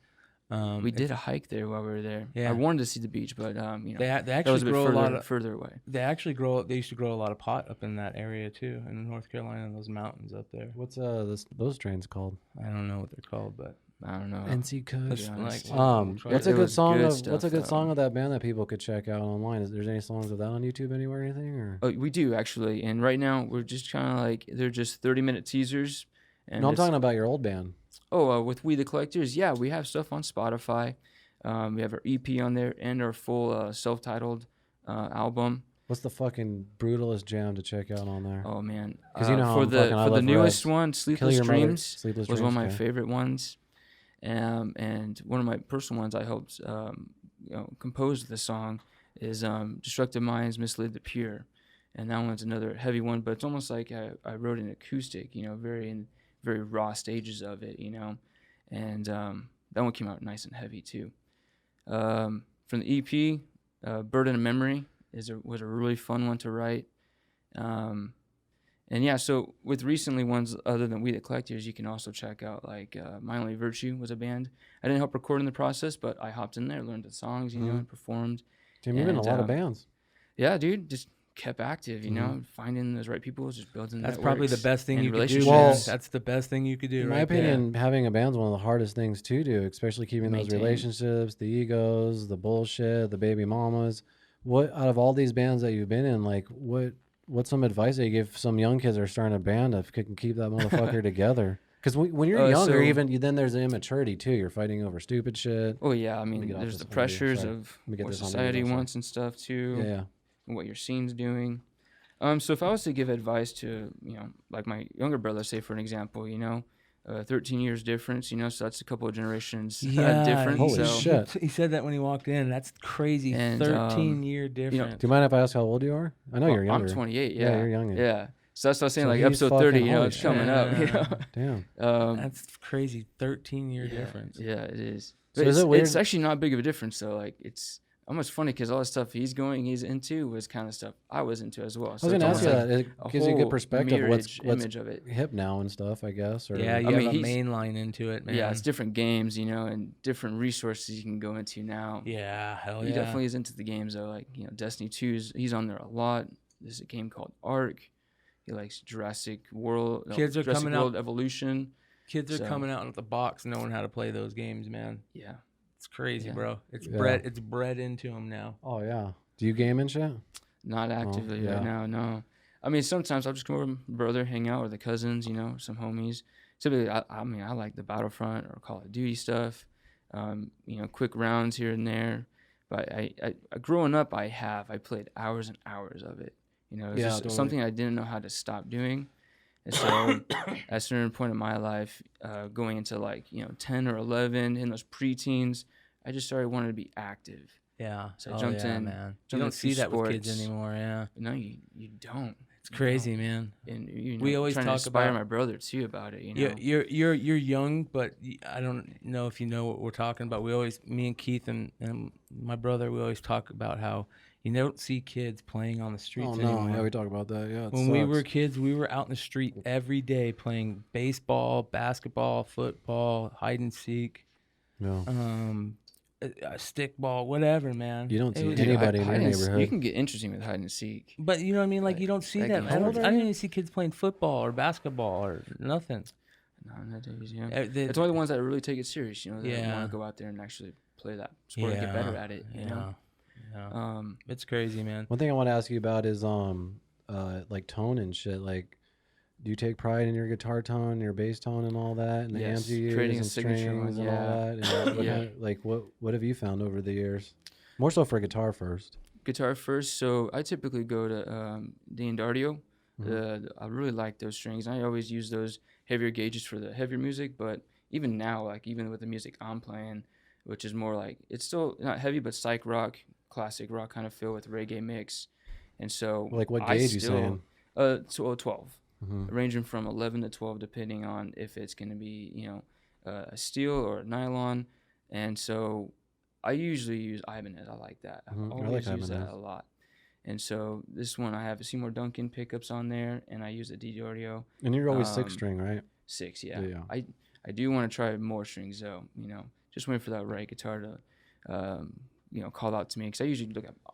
We did a hike there while we were there. Yeah. I wanted to see the beach, but you know, They that was actually a bit grow a lot of. further away. They used to grow a lot of pot up in that area too, in North Carolina, those mountains up there. What's those trains called? I don't know what they're called, but I don't know. NC Kush. Yeah, honestly. What's a It good was song good of stuff, what's a good though. song of that band that people could check out online? Is there any songs of that on YouTube anywhere or anything? Or Oh, we do actually, and right now we're just kind of like they're just 30-minute teasers. And no, I'm it's- talking about your old band. with We the Collectors, yeah, we have stuff on Spotify. We have our EP on there and our full self-titled album. What's the fucking brutalest jam to check out on there? Oh man, 'Cause you know how for I'm the fucking- I for the love newest Reds. one, Kill Sleepless Your Mother. Dreams Sleepless was Dreams, one of my okay. favorite ones, and one of my personal ones I helped compose the song is Destructive Minds Mislead the Pure, and that one's another heavy one, but it's almost like I wrote an acoustic, you know, very raw stages of it, you know, and that one came out nice and heavy too. From the EP, Burden of Memory was a really fun one to write. And yeah, so with recently ones other than We the Collectors, you can also check out like My Only Virtue was a band. I didn't help record in the process, but I hopped in there, learned the songs, you know, and performed. Tim, you've been in a and, lot of bands. Yeah, dude, just kept active, you know, finding those right people, just building that's probably the networks best thing and you could do. relationships. Man. That's the best thing you could do. In right my there. opinion, having a band's one of the hardest things to do, especially keeping those Maintain. relationships, the egos, the bullshit, the baby mamas. What out of all these bands that you've been in, like what's some advice that you give some young kids that are starting a band that can keep that motherfucker together? Because when you're younger, so- then there's the immaturity too. You're fighting over stupid shit. Oh yeah, I me mean, get off there's this the audio, pressures sorry. of Let me get what this on society audio, sorry. wants and stuff too, Yeah. and what your scene's doing. So if I was to give advice to, like my younger brother, say for an example, 13 years difference, so that's a couple of generations different. Holy so, shit. He said that when he walked in. That's crazy. And, 13-year difference. Do you mind if I ask how old you are? I know you're younger. I'm 28. Yeah, Yeah, you're younger. Yeah. So that's what I was saying. So Like he's episode fucking 30, holy it's coming shit. up. Damn. That's crazy. 13-year difference. Yeah, it is. So But is it weird? it's actually not big of a difference though. Like it's almost funny because all the stuff he's into was kind of stuff I was into as well. I was So gonna it's ask you almost that. like It gives you a good whole perspective of what's image of it. hip now and stuff, I guess. Or, Yeah, you I have mean, a he's- main line into it, man. Yeah, it's different games, and different resources you can go into now. Yeah, hell He yeah. definitely is into the games though. Like Destiny 2's, he's on there a lot. There's a game called Ark. He likes Jurassic World. Kids are Jurassic coming World out- Evolution. Kids are So- coming out of the box knowing how to play those games, man. Yeah. It's crazy, Yeah. bro. It's Yeah. bred. It's bred into them now. Oh yeah. Do you game and shit? Not actively yeah. right now, no. I mean, sometimes I'll just come over with my brother, hang out with the cousins, some homies. Typically, I like the Battlefront or Call of Duty stuff. Quick rounds here and there. But I growing up, I played hours and hours of it. It's Yeah, just totally. something I didn't know how to stop doing. And so at a certain point in my life, going into 10 or 11, in those preteens, I just started wanting to be active. Yeah. So I jumped in, man. You jumped don't in see that with kids sports. anymore. Yeah. No, you don't. It's crazy, man. And We always trying to talk inspire about- my brother too about it. You're young, but I don't know if you know what we're talking about. Me and Keith and my brother, we always talk about how you don't see kids playing on the streets Oh no. anymore. Yeah, we talk about that. Yeah. When we were kids, we were out in the street every day playing baseball, basketball, football, hide and seek, No. stickball, whatever, man. You don't see was- anybody in your hide and neighborhood. You can get interesting with hide and seek. But you know what I mean? Like you don't see Like, that. how I old don't are you? even see kids playing football or basketball or nothing. No, nowadays, yeah. They- It's only the ones that really take it serious. That Yeah. want to go out there and actually play that sport and get better at it. Yeah. Um, It's crazy, man. One thing I want to ask you about is like tone and shit. Like, do you take pride in your guitar tone, your bass tone, and all that, and the Yes, amps you use creating a and signature strings one, and all yeah. that? And Yeah. what have you found over the years? More so for guitar first. guitar first. So I typically go to D'Andario. Mm-hmm. I really like those strings. I always use those heavier gauges for the heavier music, but even now, like even with the music I'm playing, which is more like it's still not heavy, but psych rock, classic rock kind of feel with reggae mix. And so Like what I gauge you still- saying? 12, Mhm. ranging from 11 to 12, depending on if it's going to be a steel or a nylon. And so I usually use Ibanez. I like that. Mhm. I I like always use Ibanez. that a lot. And so this one I have Seymour Duncan pickups on there, and I use a D'Addario And you're always six um, string, right? 6. Yeah. Yeah. I do want to try more strings though. Just waiting for that right guitar to call out to me, because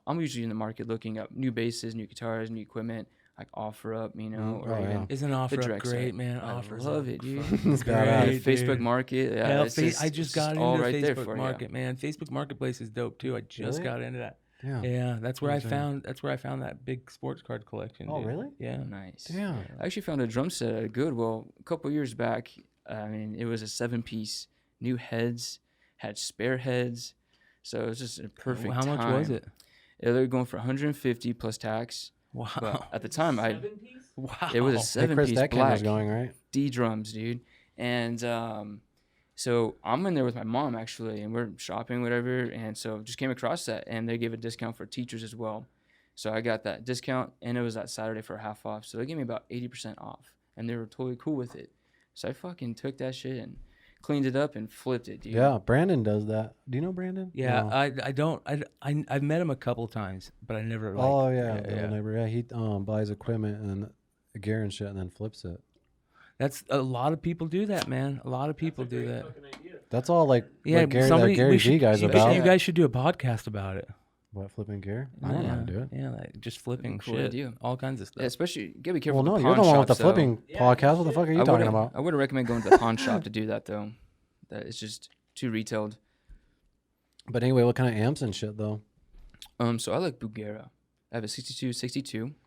I'm usually in the market looking up new basses, new guitars, new equipment, like Offer Up, or Oh, even yeah. Isn't Offer Up direct great, site. man? I Offers love Up it, dude. fucking It's badass. great, Facebook dude. Market. Yeah, Hell, it's I it's just got into all the right there Facebook for Market, man. Facebook Marketplace is dope too. I just Really? got into that. Yeah. Yeah, that's where I Okay. found that big sports card collection. Oh, dude. really? Yeah. you. Nice. Damn. I actually found a drum set at Goodwill a couple years back. I mean, it was a 7-piece, new heads, had spare heads, so it was just a perfect. How much was time. it? Yeah, they're going for 150 plus tax. Wow. But at the time, Wow. it was a Hey, Chris, 7-piece that camera's black going, right? D drums, dude. And so I'm in there with my mom actually, and we're shopping, whatever. And so just came across that, and they gave a discount for teachers as well. So I got that discount, and it was that Saturday for half off. So they gave me about 80% off, and they were totally cool with it. So I fucking took that shit and cleaned it up and flipped it, dude. Yeah, Brandon does that. Do you know Brandon? Yeah, No. I don't. I've met him a couple times, but I never. Like, Oh yeah, the yeah. old neighbor. Yeah, he buys equipment and gear and shit, and then flips it. That's a lot of people do that, man. A lot of people do that. That's all like Yeah, what Gary, somebody. that Gary we G should, guy's you, about. you guys should do a podcast about it. What, flipping gear? I don't know how to do it. Yeah, like just flipping Cool shit, idea. all kinds of stuff. Yeah, especially gotta be careful. Well, no, with you're the pawn one with the shops, though. flipping podcast. What the fuck are you I talking wouldn't- about? I wouldn't recommend going to the pawn shop to do that though. That it's just too retailed. But anyway, what kind of amps and shit though? So I like Bugera. I have a 62.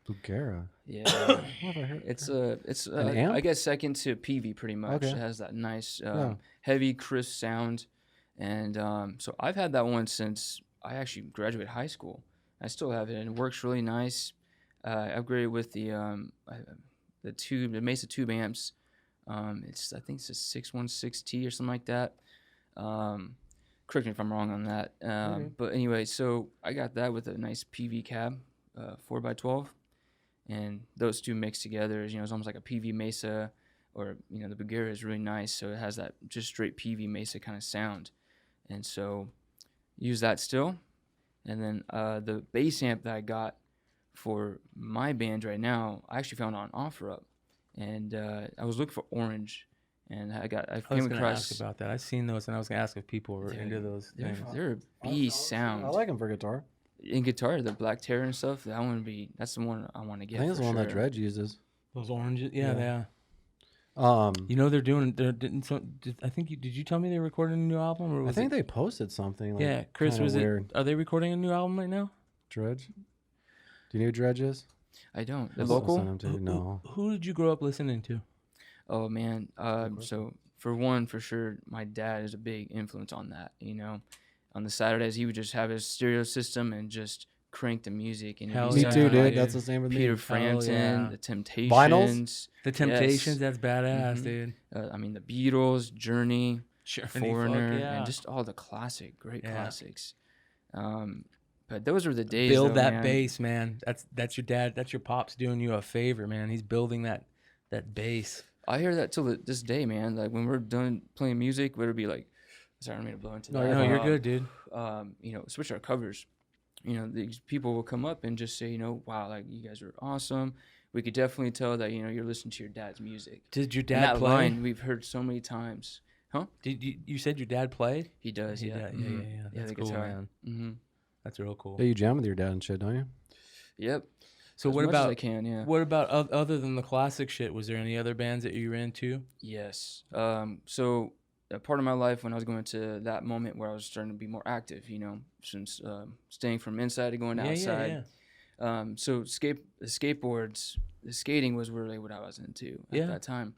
Bugera. Yeah. What have I heard? It's An amp? I guess second to PV pretty much. Okay. It has that nice Yeah. heavy crisp sound, and so I've had that one since I actually graduated high school. I still have it, and it works really nice. I upgraded with the Mesa tube amps. I think it's a 616T or something like that. Correct me if I'm wrong on that. But anyway, so I got that with a nice PV cab, 4x12, and those two mixed together is, it's almost like a PV Mesa, or the Bugera is really nice. So it has that just straight PV Mesa kind of sound, and so use that still. And then the bass amp that I got for my band right now, I actually found on OfferUp, and I was looking for orange, and I came across. Ask about that. I've seen those, and I was gonna ask if people were into those things. They're a beast sound. I like them for guitar. In guitar, the Black Terror and stuff. That's the one I want to get. I think it's for the one sure. that Dredge uses. Those oranges, Yeah. yeah. Um, They're doing. I think did you tell me they recorded a new album, or I was think it? they posted something. Like, Yeah, Chris, kinda was weird. it? Are they recording a new album right now? Dredge? Do you know who Dredge is? I don't. The I'll local? send him to you. No. Who did you grow up listening to? Oh man. So for one, for sure, my dad is a big influence on that. On the Saturdays, he would just have his stereo system and just crank the music. And Hell Me yeah. too, dude. Like That's the same with Peter me. Frampton, yeah. the Temptations. Vinyls? The Temptations. Yes. That's badass, Mhm. dude. The Beatles, Journey, Sure. Foreigner, Yeah. and just all the great Yeah. classics. But those were the days. Build though, that man. bass, man. That's your dad. That's your pops doing you a favor, man. He's building that bass. I hear that till this day, man. Like when we're done playing music, whether it be like, sorry, I don't mean to blow into No, that. you're No, fine. you're good, dude. Switch our covers. These people will come up and just say, wow, like you guys are awesome. We could definitely tell that you're listening to your dad's music. Did your And dad that play? line we've heard so many times. Huh? Did you said your dad played? He does, He yeah. did. Mhm. Yeah. Yeah, That's the cool, guitar. man. Mm-hmm. That's real cool. Yeah, you jam with your dad and shit, don't you? Yep. So As what much as about I can, yeah. what about other than the classic shit? Was there any other bands that you were into? Yes. So a part of my life when I was going to that moment where I was starting to be more active, since staying from inside to going outside. So the skating was really what I was into at that time.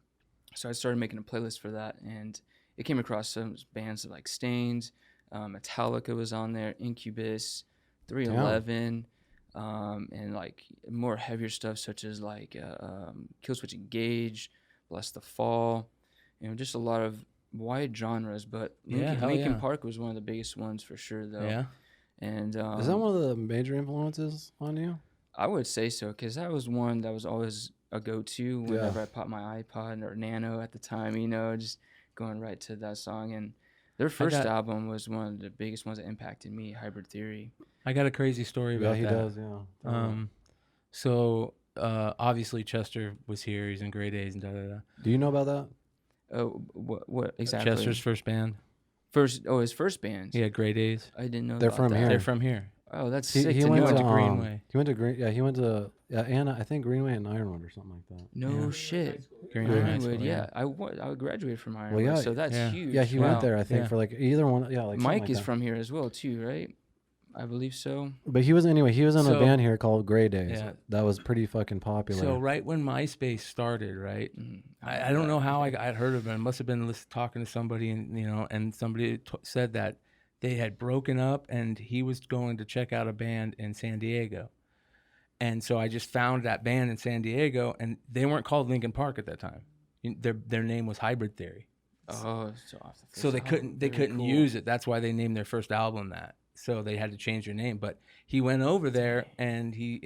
So I started making a playlist for that, and it came across some bands like Stains, Metallica was on there, Incubus, 311, and like more heavier stuff such as like Killswitch Engage, Bless the Fall, just a lot of wide genres. But Linkin Park was one of the biggest ones for sure, though. Yeah. And Is that one of the major influences on you? I would say so, because that was one that was always a go-to whenever I popped my iPod or Nano at the time, just going right to that song. And their first album was one of the biggest ones that impacted me, Hybrid Theory. I got a crazy story about Yeah, he that. does, yeah. So obviously Chester was here. He's in grade A's and da-da-da. Do you know about that? Oh, what exactly? Chester's first band. His first band. Yeah, grade A's. I didn't know They're about from that. here. They're from here. Oh, that's He sick to went know. to Greenway. He went to he went to Anna, I think Greenway and Ironwood or something like that. No Yeah. shit. Greenway High School, Ironwood, yeah. I graduated from Ironwood, yeah, so that's yeah. huge. Yeah, he Wow. went there, I think, Yeah. for like either one. Yeah, like Mike like is that. from here as well, too, right? I believe so. But he was in a So- band here called Gray Days. Yeah. That was pretty fucking popular. So right when MySpace started, right? I don't know how I'd heard of it. I must have been talking to somebody, and somebody said that they had broken up, and he was going to check out a band in San Diego. And so I just found that band in San Diego, and they weren't called Linkin Park at that time. Their name was Hybrid Theory. Oh, so off the first So they album. Very couldn't cool. use it. That's why they named their first album that. So they had to change their name. But he went over there and he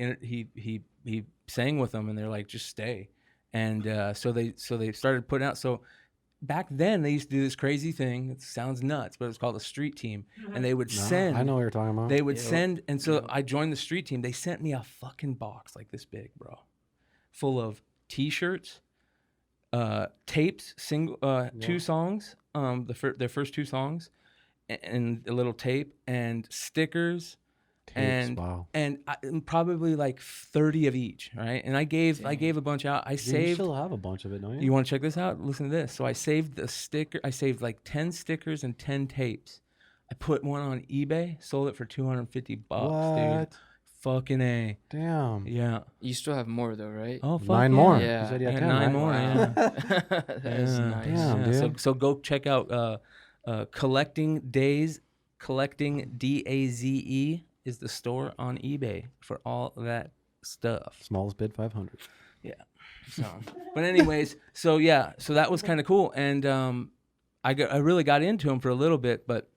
sang with them, and they're like, just stay. And so they started putting out. So back then they used to do this crazy thing. It sounds nuts, but it was called a street team, and they would send. I know what you're talking about. They would send, and so I joined the street team. They sent me a fucking box like this big, bro, full of T-shirts, tapes, two songs, their first two songs, and a little tape and stickers, Tapes, wow. and probably like 30 of each, right? And I gave a bunch out. I You saved. still have a bunch of it, don't you? You want to check this out? Listen to this. So I saved the sticker. I saved like 10 stickers and 10 tapes. I put one on eBay, sold it for $250, dude. What? Fucking A. Damn. Yeah. You still have more though, right? Oh, fuck 9 yeah. more. Yeah. You said you had Yeah, 10, 9 right? more. Wow. Yeah. That is Yeah. nice. Damn, Yeah, dude. so go check out Collecting Daze. Collecting DAZE is the store on eBay for all that stuff. Smallest bid 500. Yeah. So, but anyways, so that was kind of cool, and I really got into them for a little bit, but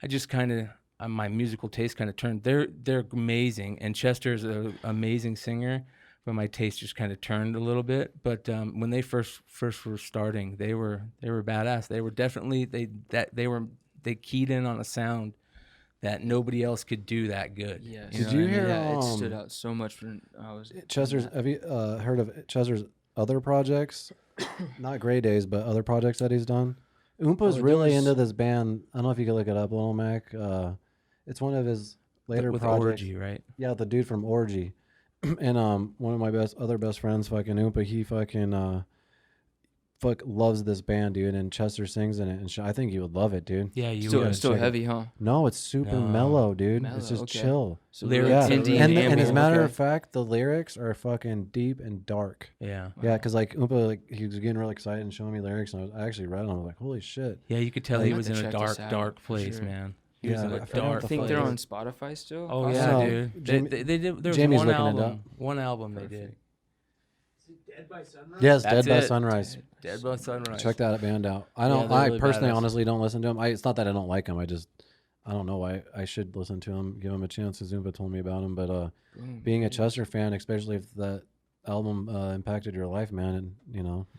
I just kind of my musical taste kind of turned. They're amazing, and Chester's an amazing singer, but my taste just kind of turned a little bit. But when they first were starting, they were badass. They were definitely they keyed in on a sound that nobody else could do that good. Yes. Did you hear, Yeah, it stood out so much when I was. Chester's, have you heard of Chester's other projects? Not Gray Days, but other projects that he's done. Oompa's there really was- into this band. I don't know if you could look it up, Little Mac. It's one of his later With projects. Orgy, right? Yeah, the dude from Orgy. And one of my other best friends, fucking Oompa, he fucking loves this band, dude. And Chester sings in it, and I think you would love it, dude. Yeah, you Still, would. still check it. heavy, huh? No, it's super No. mellow, dude. Mellow, it's just okay. chill. So Lyrics Yeah, are indie really- and, ambient, as a matter okay. of fact, the lyrics are fucking deep and dark. Yeah. Yeah, because like Oompa, like he was getting really excited and showing me lyrics, and I actually read them. I was like, holy shit. Yeah, you could tell I'm he gonna was have in to a check this dark, out, dark for place, sure. man. He was Yeah, in a I forgot dark what the I think fuck they're it on is. Spotify still. Oh I yeah, saw dude. Jamie- They did. There was Jamie's one looking it album. up. One album they did. Dead by Sunrise? Yes, That's Dead by it. Sunrise. Dead by Sunrise. Check that band out. I Yeah, don't. they're I really personally, badass. honestly, don't listen to them. It's not that I don't like them. I don't know why I should listen to them. Give them a chance. Zumba told me about them, but Boom. being a Chester fan, especially if that album impacted your life, man, and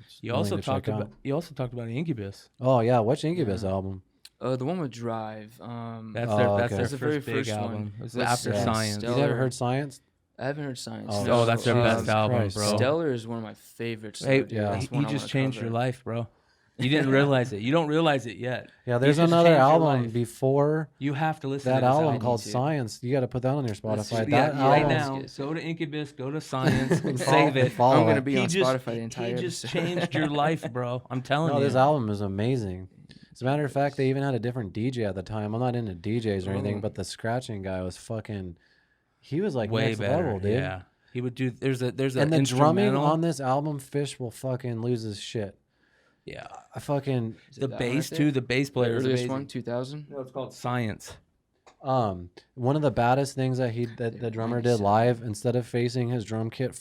it's You something also to check talked about. out. You also talked about Incubus. Oh yeah, watch Incubus Yeah. album. The one with Drive. That's Oh, their okay. their That's the very first big first one. album. It was With after Yeah. Science. Stellar. You never heard Science? I haven't heard Science. Oh, Oh, that's their Jesus best album, Christ. bro. Stellar is one of my favorites. Hey, though, dude. yeah. That's he one I just wanna changed your cover. life, bro. You didn't realize it. You don't realize it yet. Yeah, there's just another changed your album life. before You have to listen that to this album I called need to. Science. You got to put that on your Spotify. Yeah, That right album, now, Yes. go to Incubus, go to Science, and Follow- save it. follow I'm gonna it. be on Spotify the entire He just episode. changed your life, bro. I'm telling No, you. this album is amazing. As a matter of fact, they even had a different DJ at the time. I'm not into DJs or anything, but the scratching guy was fucking. He was like way next better, level, dude. yeah. He would do. There's a And the drumming instrumental. on this album, Fish will fucking lose his shit. Yeah, I fucking Is it the that one bass right too. there? The bass The player is earliest amazing. one, 2000. No, it's called Science. one of the baddest things that the drummer did 97. live, instead of facing his drum kit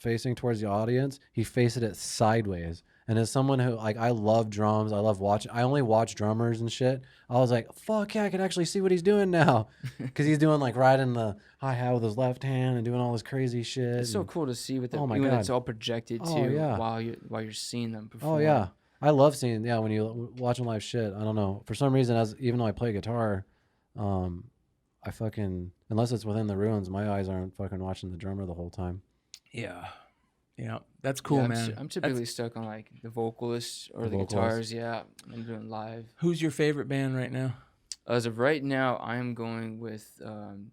facing towards the audience, he faced it sideways. And as someone who I love drums, I love watching. I only watch drummers and shit. I was like, fuck yeah, I can actually see what he's doing now, because he's doing like riding the hi hat with his left hand and doing all this crazy shit. It's so and- cool to see with Oh my when God. it's all projected Oh, too, yeah. while you're seeing them perform. Oh yeah, I love seeing when you watching live shit. I don't know, for some reason, even though I play guitar, I fucking, unless it's within the ruins, my eyes aren't fucking watching the drummer the whole time. Yeah, yeah, that's cool, Yeah, man. I'm typically stuck on like the vocalists or The the vocalist. guitars. Yeah, I'm doing live. Who's your favorite band right now? As of right now, I am going with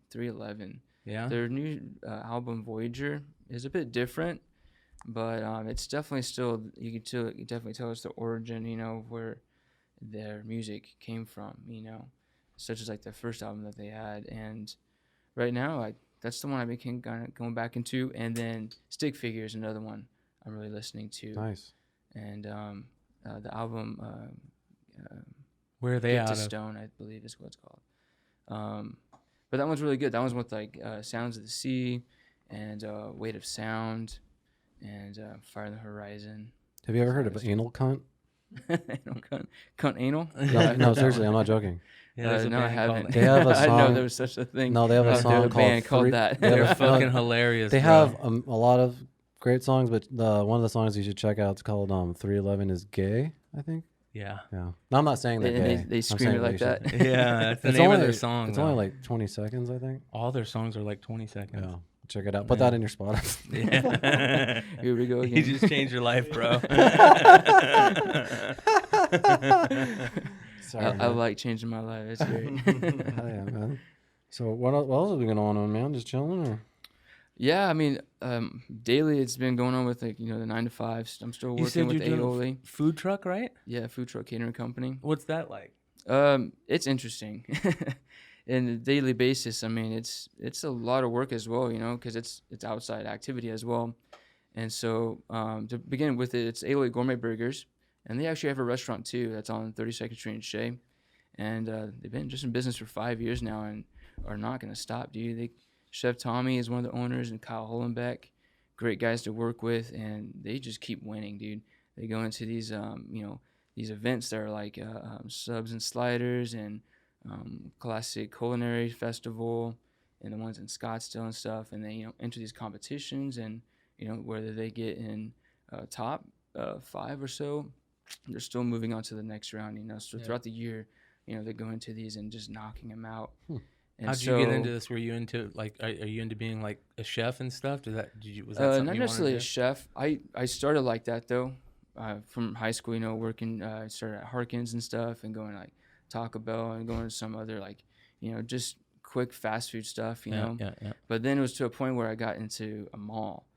311. Yeah, Their new album Voyager is a bit different, but it's definitely still you can definitely tell it's the origin, where their music came from, such as like the first album that they had, and right now that's the one I became kind of going back into, and then Stick Figure is another one I'm really listening to, Nice. and the album where are they Get out to of? Stone, I believe is what it's called. But that one's really good. That one's with like Sounds of the Sea and Weight of Sound and Fire in the Horizon. Have you ever heard of Anal Cunt? Anal cunt anal? No, seriously, I'm not joking. Yeah, there's a no, I band called- haven't. They have a I know song- there was such a thing. No, they have a There's song a called band called Three- that. they have They're a- fucking hilarious. They bro. have a lot of great songs, but one of the songs you should check out is called 311 is Gay, I think. Yeah, Yeah. No, I'm not saying that They- gay. they I'm scream saying it like should- that. yeah. That's the It's name only, of their song. It's though. only like 20 seconds, I think. All their songs are like 20 seconds. Yeah. Check it out. Put Yeah. that in your Spotify. Yeah. Here we go You again. just changed your life, bro. Sorry. I man. like changing my life. It's great. Hell yeah, man. So what else has been going on, man? Just chilling, or? Yeah, I mean, daily it's been going on with like the 9 to 5s. I'm still You working said with you're doing Aioli. food truck, right? Yeah, food truck catering company. What's that like? It's interesting. in a daily basis, I mean, it's a lot of work as well, you know, because it's outside activity as well. And so to begin with, it's Aloy Gourmet Burgers, and they actually have a restaurant too that's on 32nd Street in Shea, and they've been just in business for 5 years now and are not going to stop, dude. Chef Tommy is one of the owners, and Kyle Hollenbeck, great guys to work with, and they just keep winning, dude. They go into these, these events that are like subs and sliders and classic culinary festival, and the ones in Scottsdale and stuff, and they enter these competitions, and whether they get in top 5 or so, they're still moving on to the next round. So throughout the year, they go into these and just knocking them out. And how'd you get into this? Were you into are you into being like a chef and stuff? Was that something not you necessarily wanted a to do? chef. I started like that though, from high school. Working. I started at Harkins and stuff, and going like Taco Bell and going to some other just quick fast food stuff. Yeah. But then it was to a point where I got into a mall,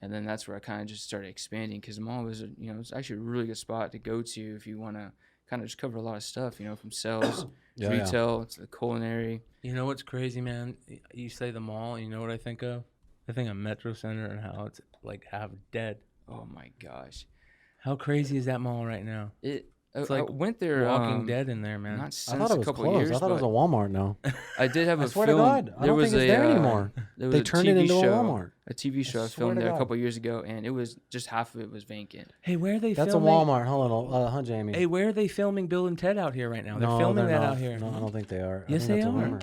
and then that's where I kind of just started expanding, because the mall was it's actually a really good spot to go to if you want to kind of just cover a lot of stuff. From sales, retail, to the culinary. You know what's crazy, man? You say the mall, you know what I think of? I think of Metro Center and how it's like half dead. Oh my gosh, how crazy is that mall right now? It's like I went there. Walking Dead in there, man. Not since I thought it was a couple closed. years. I thought it was a Walmart now. I did have I a swear film. to God, I don't think it's there anymore. There was They a turned it TV into a show, Walmart. A TV show I swear filmed to there a God. couple years ago, and it was just half of it was vacant. Hey, where are they That's filming? a Walmart. Hold on, huh, Jamie? Hey, where are they filming Bill and Ted out here right now? They're No, filming they're that not. out here. No, I don't think they are. I Yes, think they that's a are. rumor.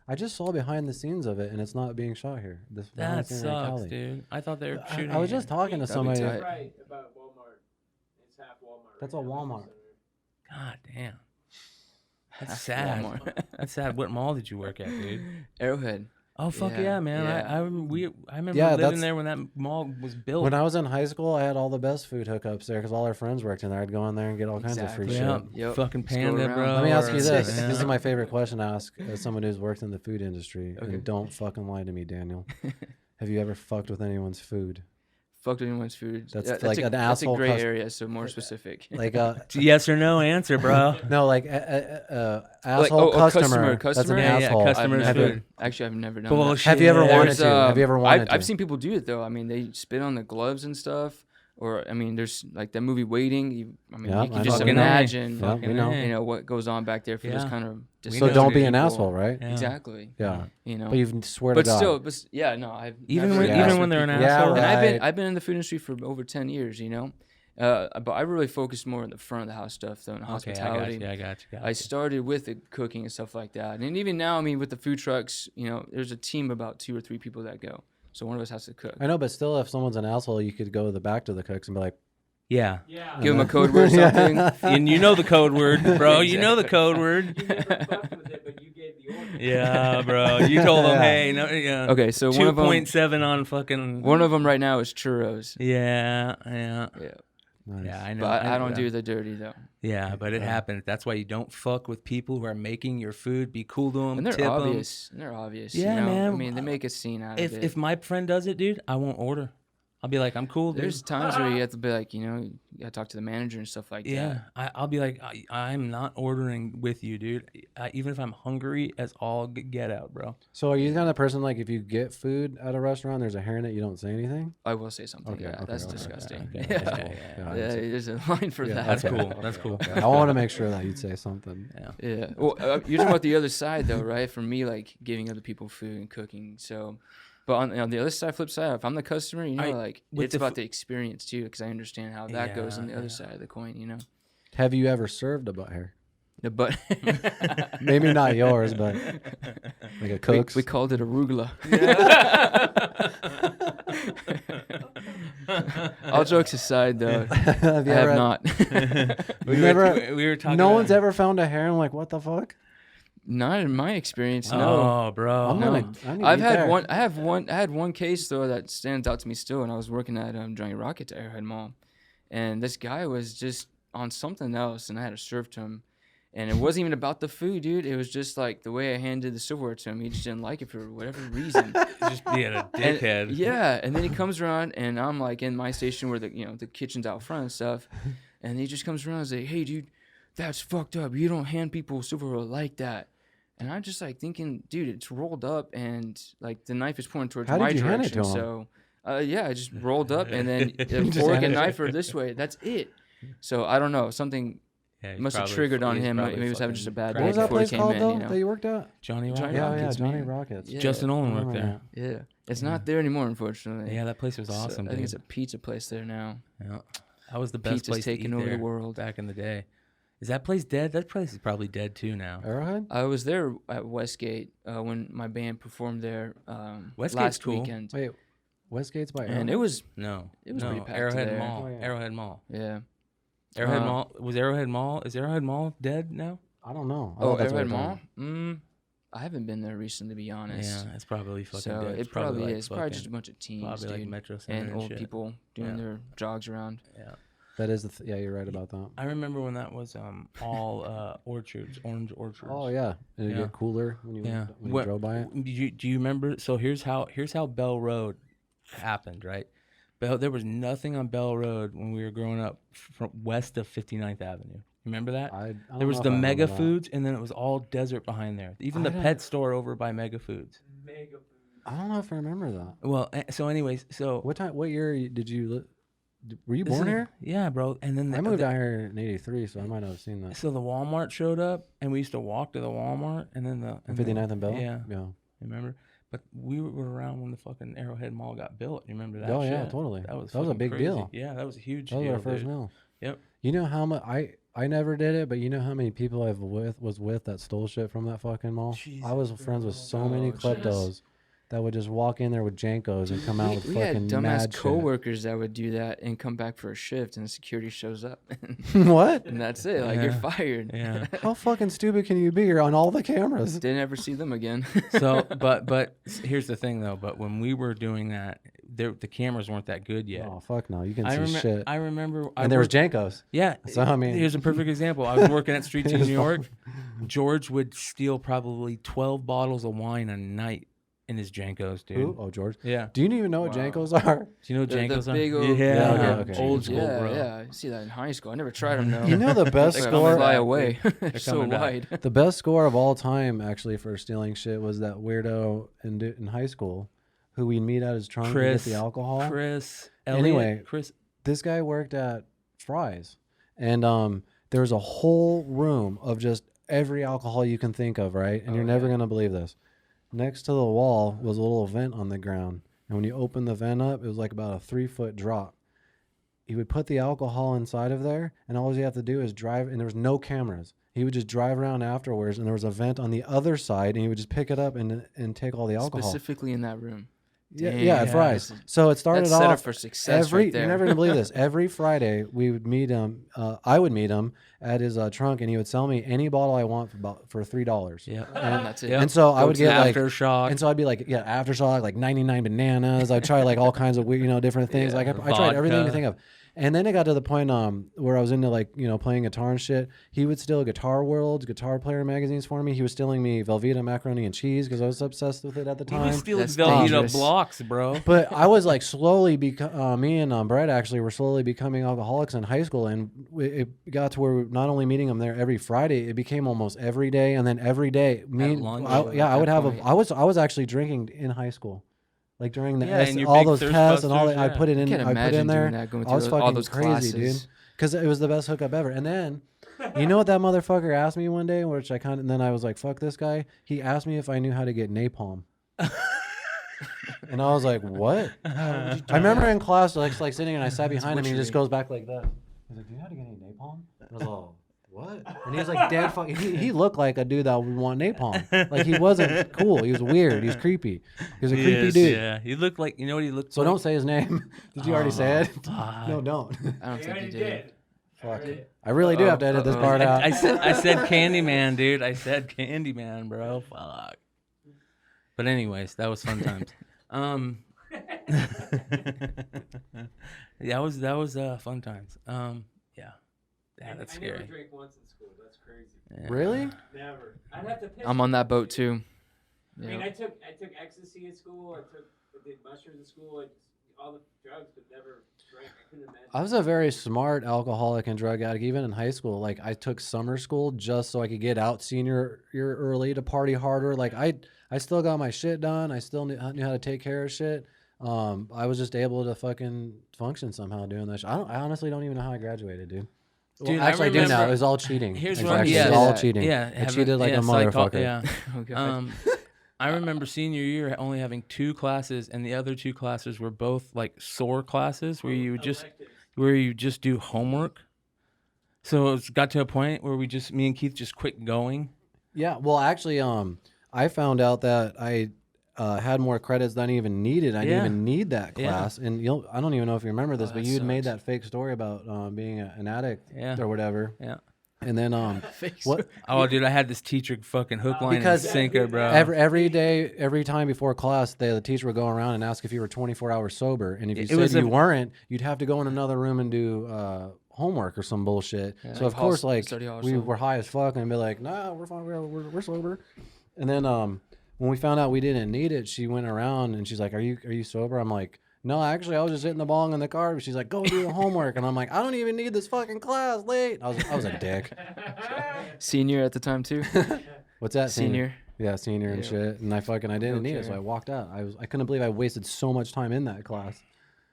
I just saw behind the scenes of it, and it's not being shot here. behind That the scenes in sucks, Cali. dude. I thought they were shooting. I was here. just talking to That'd be somebody. tight. Right about Walmart. It's half Walmart. That's a Walmart. God damn. That's Half sad. Walmart. That's sad. What mall did you work at, dude? Arrowhead. Oh fuck Yeah, yeah, man! yeah. I remember Yeah, living that's- there when that mall was built. When I was in high school, I had all the best food hookups there because all our friends worked in there. I'd go in there and get all kinds of free Exactly. shit. yeah, Yep. fucking Just go Panda, around. bro. Let me ask or- you this. Yeah. This is my favorite question to ask as someone who's worked in the food industry. Okay. And don't fucking lie to me, Daniel. Have you ever fucked with anyone's food? Fucked with anyone's food. That's like an That's a asshole gray cus- area, so more specific. Like Yes or no answer, bro. no, like asshole oh, customer. That's an customer? Yeah, yeah, asshole. customer's I've never, food. actually, I've never done Bullshit. Have you ever Yeah. wanted to? Have you ever wanted to? I've seen people do it though. I mean, they spit on the gloves and stuff. Or I mean, there's like that movie Waiting. You Yeah, can I just know. imagine, Yeah, we know. what goes on back there for those Yeah. kind of. We So know don't be an people. asshole, right? Yeah. Exactly. Yeah. You know. But you swear But to God. still, yeah, no, I've Even never when Yeah. messed even when with they're an people. Yeah, asshole. And right. I've been in the food industry for over 10 years, but I really focus more on the front of the house stuff though, in Okay, hospitality. I got you. I started with the cooking and stuff like that, and even now, I mean, with the food trucks, there's a team of about 2 or 3 people that go, so one of us has to cook. I know, but still, if someone's an asshole, you could go back to the cooks and be like, Yeah. Yeah. Give them a code word or Yeah. something. And you know the code word, bro. You know the code word. You never fucked with it, but you gave the order. Yeah, bro. You told them, Yeah. hey, no, yeah. Okay, so one of them 2.7 on fucking. One of them right now is churros. Yeah. Yeah, nice. Yeah, I know. but I know don't that. do the dirty though. Yeah, but it happens. That's why you don't fuck with people who are making your food. Be cool to them. And they're tip 'em. obvious. And they're obvious. Yeah, man. I mean, they make a scene out of it. If my friend does it, dude, I won't order. I'll be like, I'm cool, dude. There's times where you have to be like, you gotta talk to the manager and stuff like Yeah, that. I'll be like, I'm not ordering with you, dude. Even if I'm hungry as all get out, bro. So are you the kind of person, like, if you get food at a restaurant, there's a hair in it, you don't say anything? I will say something. Okay, yeah, okay, that's okay, disgusting. okay, Yeah. okay, Yeah, Yeah, there's a line for Yeah, that. That's okay, cool. okay, That's cool. okay. I want to make sure that you'd say something. Yeah. Yeah. Well, you're talking about the other side, though, right? For me, like giving other people food and cooking. So, but on the other side, flip side, if I'm the customer, with it's the about the experience too, because I understand how that goes on the Yeah, other yeah. side of the coin. Have you ever served a butt hair? The butt. Maybe not yours, but like a cook's. We called it arugula. All jokes aside, though, have you I have ever- not. We were talking. No about- one's ever found a hair and like, what the fuck? Not in my experience. No. Oh, bro. I'm no. gonna. I need to I've eat had there. one. I had one case though that stands out to me still, and I was working at Johnny Rockets at Airhead Mall, and this guy was just on something else, and I had to serve to him, and it wasn't even about the food, dude. It was just like the way I handed the silverware to him. He just didn't like it for whatever reason. Just being a And- dickhead. yeah, and then he comes around, and I'm like in my station where the kitchen's out front and stuff, and he just comes around and say, "Hey, dude, that's fucked up. You don't hand people silverware like that." And I'm just like thinking, dude, it's rolled up, and like the knife is pointing towards How my did you hand it direction. to him? So, yeah, I just rolled up, and then You the just fork handed and it. knife are this way. That's it. So I don't know. Something Yeah, he's must have probably triggered on he's him. probably Maybe he was having just a bad fucking What day was that before he place came called in. though You know? that you worked at? Johnny Johnny Rockets. Yeah, Rockets, Johnny man. Rockets. Yeah. Justin I Olin worked remember there. Yeah, it's not there anymore, unfortunately. Yeah, that place was So awesome, I dude. think it's a pizza place there now. Yeah. That was the best Pizza's place to taking eat over the there world. back in the day. Is that place dead? That place is probably dead too now. Arrowhead? I was there at Westgate when my band performed there Westgate's last cool. weekend, Wait, Westgate's by Arrowhead? and it was No, It was no, pretty packed Arrowhead there. Mall. Oh, yeah. Arrowhead Mall. yeah. Arrowhead Uh, Mall was Arrowhead Mall. Is Arrowhead Mall dead now? I don't know. I Oh, thought that's what Arrowhead we're Mall? talking I haven't been there recently, to be honest. Yeah, it's probably fucking So dead. it It's probably like is. Probably fucking- just a bunch of teens, probably like dude, Metro Center and old shit. people doing Yeah. their jogs around. Yeah, about. That is yeah, you're right about that. I remember when that was all orchards, orange orchards. Oh yeah, did it Yeah. get cooler when you Yeah. when you What- drove by it? Do you remember? So here's how Bell Road happened, right? There was nothing on Bell Road when we were growing up from west of 59th Avenue. Remember that? I don't There was know if the I remember Mega that. Foods, and then it was all desert behind there. Even I the don't- pet store over by Mega Foods. Mega food. I don't know if I remember that. Well, so anyways, so What time? What year did you? Were you this born is- here? Yeah, bro. And then I moved out here in '83, so I might not have seen that. So the Walmart showed up, and we used to walk to the Walmart, and then the and then- 59th and Bell. Yeah, Yeah. remember? But we were around when the fucking Arrowhead Mall got built. You remember that? Oh yeah, shit? totally. That was a fucking big crazy. deal. Yeah, that was a huge That was deal. our first dude. meal. Yep. You know how much I never did it, but you know how many people was with that stole shit from that fucking mall. I was friends with so many Oh, jeez. kleptos that would just walk in there with Jankos and come out with We had fucking dumbass mad coworkers that would do that and come back for a shift, and the security shows up, shit. What? and that's it. Like you're Yeah. fired. Yeah. How fucking stupid can you be? You're on all the cameras. Didn't ever see them again. So, but here's the thing though. But when we were doing that, the cameras weren't that good yet. Oh fuck no, you can I see remember. shit. I remember. And there was Jankos. Yeah. So, I mean- here's a perfect example. I was working at Street It Team was New York. George would steal probably 12 bottles of wine a night in his Jankos, dude. Who? Oh George. Yeah. Do you even know what Wow. Jankos are? Do you know what The Jankos are? big old, yeah. okay. Old Yeah, school, yeah, bro. yeah. I see that in high school. I never tried them though. You know the best Like, score. I'm fly away. They're so coming back. wide. The best score of all time, actually, for stealing shit was that weirdo in high school, who we'd meet at his trunk to Chris. get the alcohol. Chris. Elliot, Anyway. Chris. This guy worked at Fry's, and there was a whole room of just every alcohol you can think of, right? And you're never gonna believe this. Next to the wall was a little vent on the ground, and when you opened the vent up, it was like about a 3-foot drop. He would put the alcohol inside of there, and all you have to do is drive, and there was no cameras. He would just drive around afterwards, and there was a vent on the other side, and he would just pick it up and take all the alcohol. Specifically in that room. Yeah, at Damn. Fry's. So it started That's set up off for success right there. You're never gonna believe this. Every Friday we would meet him. I would meet him at his trunk, and he would sell me any bottle I want for $3. Yeah. And that's it. And so I would get like, Aftershock. and so I'd be like, yeah, Aftershock, like 99 bananas. I'd try like all kinds of weird, different things. Like I tried everything you Vodka. think of. And then it got to the point where I was into like, playing guitar and shit. He would steal Guitar World, Guitar Player magazines for me. He was stealing me Velveeta macaroni and cheese because I was obsessed with it at the He was time. stealing That's Velveeta dangerous. blocks, bro. But I was like slowly, me and Brett actually were slowly becoming alcoholics in high school, and it got to where we not only meeting him there every Friday, it became almost every day, and then every day, lunch? I would have point. I was actually drinking in high school, like during the Yeah, and your all big those thirst tests and all busters, that. I yeah. put it in. Can't I put imagine in there. doing that, going I was through all fucking those crazy, classes. dude. Because it was the best hookup ever. And then, you know what that motherfucker asked me one day, which and then I was like, fuck this guy. He asked me if I knew how to get napalm. And I was like, what? I remember in class, like sitting and I sat behind him and he just goes back like that. He's like, do you know how to get any napalm? And I was all, what? And he was like, dead fucking, he looked like a dude that would want napalm. Like he wasn't cool. He was weird. He was creepy. He was a creepy dude. Yeah, he looked like, you know what he looked So like? don't say his name. Did you already say it? fuck. No, don't. I don't You think already you did. did. Fuck. I really do have to edit this part out. I said Candyman, dude. I said Candyman, bro. Fuck. But anyways, that was fun times. Yeah, that was fun times. Yeah, that's I scary. never drank once in school. That's crazy. Yeah. Really? Never. I'd have to piss. I'm on that boat too. I mean, Yeah. I took ecstasy at school. I did mushrooms at school. I just, all the drugs, but never drank. I was a very smart alcoholic and drug addict, even in high school. Like I took summer school just so I could get out senior year early to party harder. Like I still got my shit done. I still knew how to take care of shit. I was just able to fucking function somehow doing that shit. I honestly don't even know how I graduated, dude. Well, Dude, actually, I do now. remember- It was all cheating. Here's It what- was yeah, all that. cheating. Yeah, I cheated like a psycho- motherfucker. Yeah. Oh, God. I remember senior year only having 2 classes, and the other 2 classes were both like sore classes where you just do homework. So it got to a point where me and Keith just quit going. Yeah, well, actually, I found out that I had more credits than I even needed. I didn't Yeah. even need that Yeah. class, and I don't even know if you remember this, Oh, but that you had made sucks. that fake story about being an addict Yeah. or whatever. Yeah. And then what? Oh, dude, I had this teacher fucking hook, line, Because and sinker, bro. Every day, every time before class, the teacher would go around and ask if you were 24 hours sober, and if you It was said you a- weren't, you'd have to go in another room and do homework or some bullshit. So Like of course, hall- like study hall or we something. were high as fuck and be like, "Nah, we're fine, we're sober." And then when we found out we didn't need it, she went around and she's like, "Are you sober?" I'm like, "No, actually, I was just hitting the bong in the car." She's like, "Go do the homework," and I'm like, "I don't even need this fucking class. Late." I was a dick. Senior at the time too. What's that? Senior. Yeah, senior and Yeah. shit. And I didn't need it, so Okay. I walked out. I couldn't believe I wasted so much time in that class.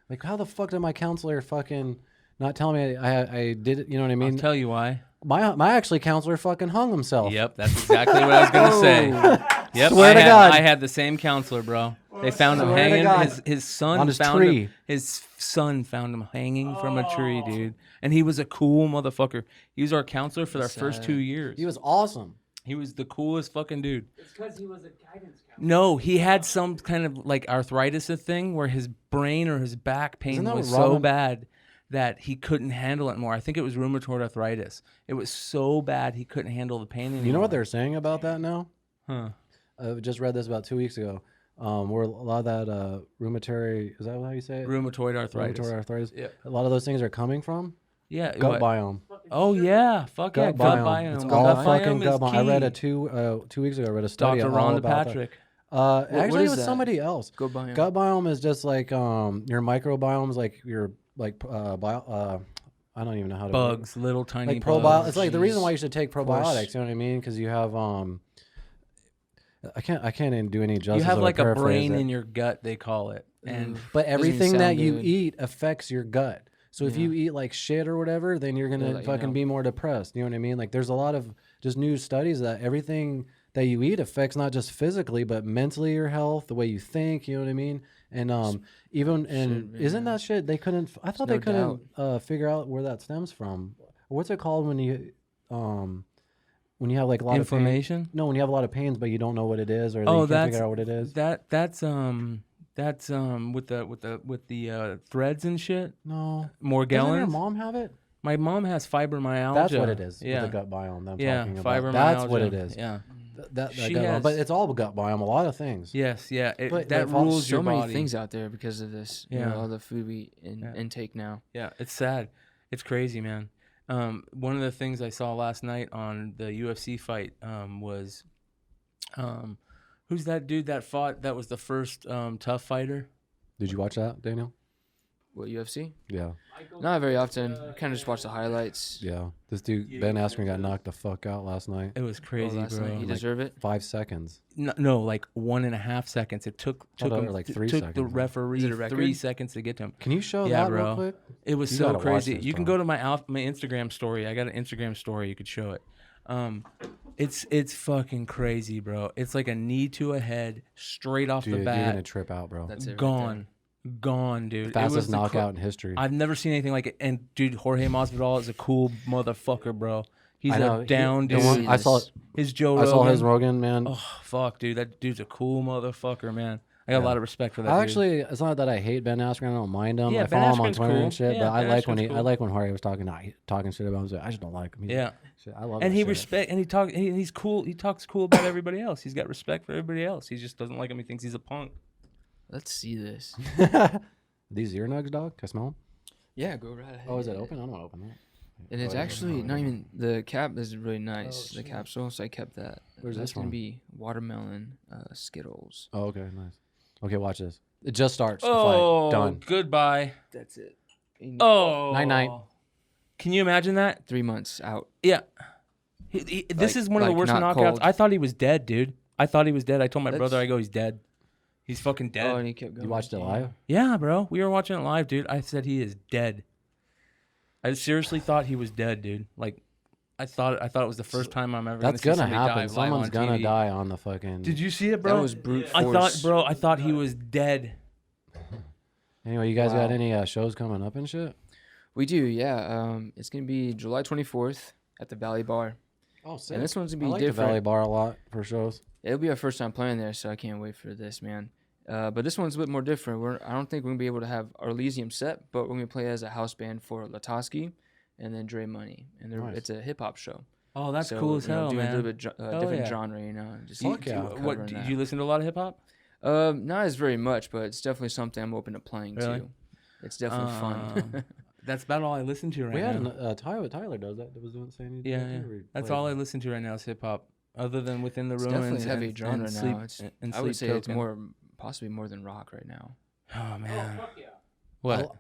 Like, how the fuck did my counselor fucking not tell me I did it? You know what I I'll mean? tell you why. My actually counselor fucking hung himself. Yep, that's exactly what I was gonna say. Yep, Swear to I God. had the same counselor, bro. They found him Swear to hanging. God. His son On his found tree. him. His son found him hanging from a tree, dude. And he was a cool motherfucker. He was our counselor for our first 2 years. He was awesome. He was the coolest fucking dude. It's because he was a guidance counselor. No, he had some kind of like arthritis thing where his brain or his back pain Isn't that was what so Robin- bad that he couldn't handle it more. I think it was rheumatoid arthritis. It was so bad he couldn't handle the pain anymore. You know what they're saying about that now? Huh. I just read this about 2 weeks ago. Where a lot of that rheumatoid, is that how you say it? Rheumatoid arthritis. Rheumatoid arthritis. Yeah. A lot of those things are coming from Yeah. gut what- biome. Oh yeah, fuck yeah, gut biome. It's Gut all biome fucking is gut biome. I read key. it 2 weeks ago. I read a study Dr. all Rhonda about Patrick. that. Actually, it is was that? somebody else. Go biome. Gut biome is just like your microbiomes, like your I don't even know how to Bugs, little tiny like bugs. probiotics. It's like the reason Jeez. why you should take course. probiotics. You know what I mean? Because you have I can't even do any justice. You have or like a paraphrase brain it. in your gut, they call it. And Ooh. But Doesn't even everything that sound you good. eat affects your gut. So if Yeah. you eat like shit or whatever, then you're gonna They'll let you fucking know. be more depressed. You know what I mean? Like there's a lot of just new studies that everything that you eat affects not just physically but mentally your health, the way you think. You know what I mean? And even and Shit, isn't man. that shit? They couldn't. I thought no they couldn't figure out where that stems from. What's it called when you have like a lot of pain? inflammation. No, when you have a lot of pains but you don't know what it is or Oh, you can't that's figure out what it is. That's with the threads and shit. No. Doesn't your Morgellons. mom have it? My mom has fibromyalgia. That's what it is. Yeah. With the gut biome that I'm Yeah, talking about. fibromyalgia. That's what it is. Yeah. That She gut biome. has- But it's all gut biome. A lot of things. Yes. Yeah. But That if all- rules So your many body. things out there because of this. You Yeah. know, all the food we Yeah. intake now. Yeah, it's sad. It's crazy, man. One of the things I saw last night on the UFC fight was, who's that dude that fought? That was the first tough fighter. Did you watch that, Daniel? What, UFC? Yeah. Not very often. I kind of just watch the highlights. Yeah. This dude, Ben Askren, got knocked the fuck out last night. It was crazy, last night. bro. He Like, deserve it. 5 seconds. No, like 1.5 seconds. It took thought it him was like t- 3 took the seconds. referee Is it a 3 record? seconds to get to him. Can you show Yeah, that bro. real quick? It was You so gotta watch crazy. this, You can bro. go to my Instagram story. I got an Instagram story. You could show it. It's fucking crazy, bro. It's like a knee to a head, straight off Dude, the you're bat. going to trip out, bro. That's it. right Gone, dude. It was Fastest the knockout in history. I've never seen anything like it. And dude, Jorge Masvidal is a cool motherfucker, bro. He's I know. a down The dude. one- I saw His Joe I Rogan. saw his Rogan, man. Oh fuck, dude. That dude's a cool motherfucker, man. I got a Yeah. lot of respect for that. I dude. actually, it's not that I hate Ben Askren. I don't mind him. Yeah, I Ben follow him on Askren's Twitter cool. and shit. Yeah, but I Ben like when Askren's I cool. like when Jorge was talking shit about him. I just don't like him. Yeah. Shit, I love. And that he shit. respect and he's cool. He talks cool about everybody else. He's got respect for everybody else. He just doesn't like him. He thinks he's a punk. Let's see this. These ear nugs, dog. Can I smell them? Yeah, go right ahead. Oh, is it open? I don't want to open that. And it's Go ahead. actually not even the cap is really nice. The capsule, so I kept that. Where's That's this gonna from? be watermelon Skittles. Oh, okay, nice. Okay, watch this. It just starts. The Oh, fight. Done. goodbye. That's it. Oh, Night-night. Can you imagine that? 3 months out. Yeah. This is one of the worst not knockouts. cold. I thought he was dead, dude. I thought he was dead. I told my brother, That's- I go, he's dead. He's fucking dead. Oh, and he kept going. You watched it live? Yeah, bro. We were watching it live, dude. I said he is dead. I seriously thought he was dead, dude. Like, I thought it was the first time I'm ever That's gonna see gonna somebody happen. die live Someone's on gonna TV. die on the fucking. Did you see it, bro? That was brute I force. thought, I thought he was dead. Anyway, you guys got Wow. any shows coming up and shit? We do, yeah. It's gonna be July 24th at the Valley Bar. Oh, sick. And this one's gonna be I like different. the Valley Bar a lot for shows. It'll be our first time playing there, so I can't wait for this, man. But this one's a bit more different. I don't think we're gonna be able to have our ELYSIUM set, but we're gonna play as a house band for Latosky and then Dre Money, and Nice. it's a hip hop show. Oh, that's So, cool as you know, hell, doing man. a little bit Hell different yeah. genre, you know. Just Fuck yeah. What, covering do that. you listen to a lot of hip hop? Not as very much, but it's definitely something I'm open to playing Really? too. It's definitely fun. That's about all I listen to right We had now. Tyler does that. Was doing saying he Yeah, did yeah. that, or he That's played all I it? listen to right now is hip hop. Other than Within the It's Ruins. definitely a heavy and genre Sleep, now. It's, and I would Sleep say it's Token. possibly more than rock right now. Oh man. fuck yeah. What?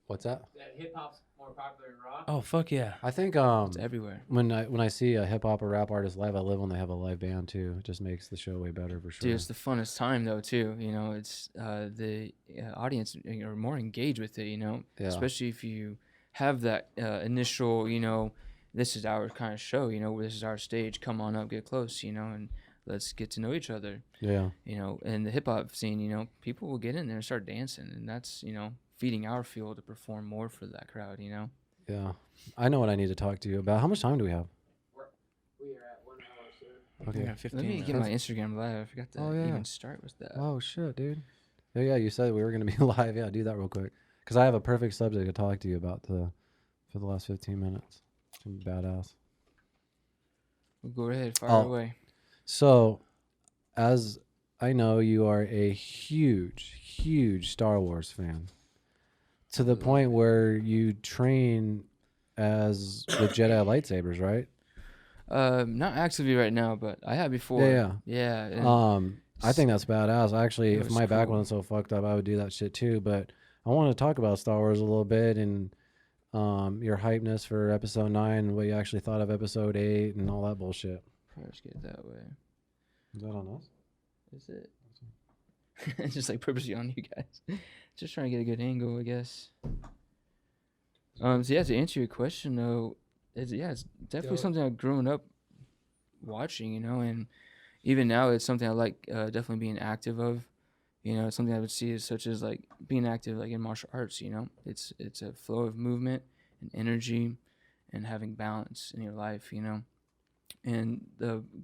What's that? That hip hop's more popular than rock. Oh fuck yeah. I think It's everywhere. when I see a hip hop or rap artist live, I love when they have a live band too. It just makes the show way better for sure. Dude, it's the funnest time though too. You know, it's the audience are more engaged with it. You know, Yeah. especially if you have that initial, you know, this is our kind of show. You know, this is our stage. Come on up, get close. You know, and let's get to know each other. Yeah. You know, and the hip hop scene. You know, people will get in there and start dancing, and that's, you know, feeding our fuel to perform more for that crowd. You know. Yeah. I know what I need to talk to you about. How much time do we have? We are at 1 hour, sir. Okay. Yeah, 15 Let me minutes. get my Instagram live. I forgot to Oh, yeah. even start with that. Oh shit, dude. Yeah, you said we were gonna be live. Yeah, do that real quick. Because I have a perfect subject to talk to you about for the last 15 minutes. Some badass. Go ahead, fire Oh. away. So, as I know, you are a huge Star Wars fan. To the point where you train with Jedi lightsabers, right? Not actively right now, but I have before. Yeah. Yeah. And I think that's badass. Actually, It if was my back cool. wasn't so fucked up, I would do that shit too. But I want to talk about Star Wars a little bit and your hypeness for Episode 9 and what you actually thought of Episode 8 and all that bullshit. probably just get it that way. Is that on us? Is it? It's just like purposely on you guys. Just trying to get a good angle, I guess. So yeah, to answer your question though, it's definitely something I've grown up watching, you know, and even now it's something I like definitely being active of. You know, it's something I would see as such as like being active like in martial arts, you know. It's a flow of movement and energy and having balance in your life, you know. And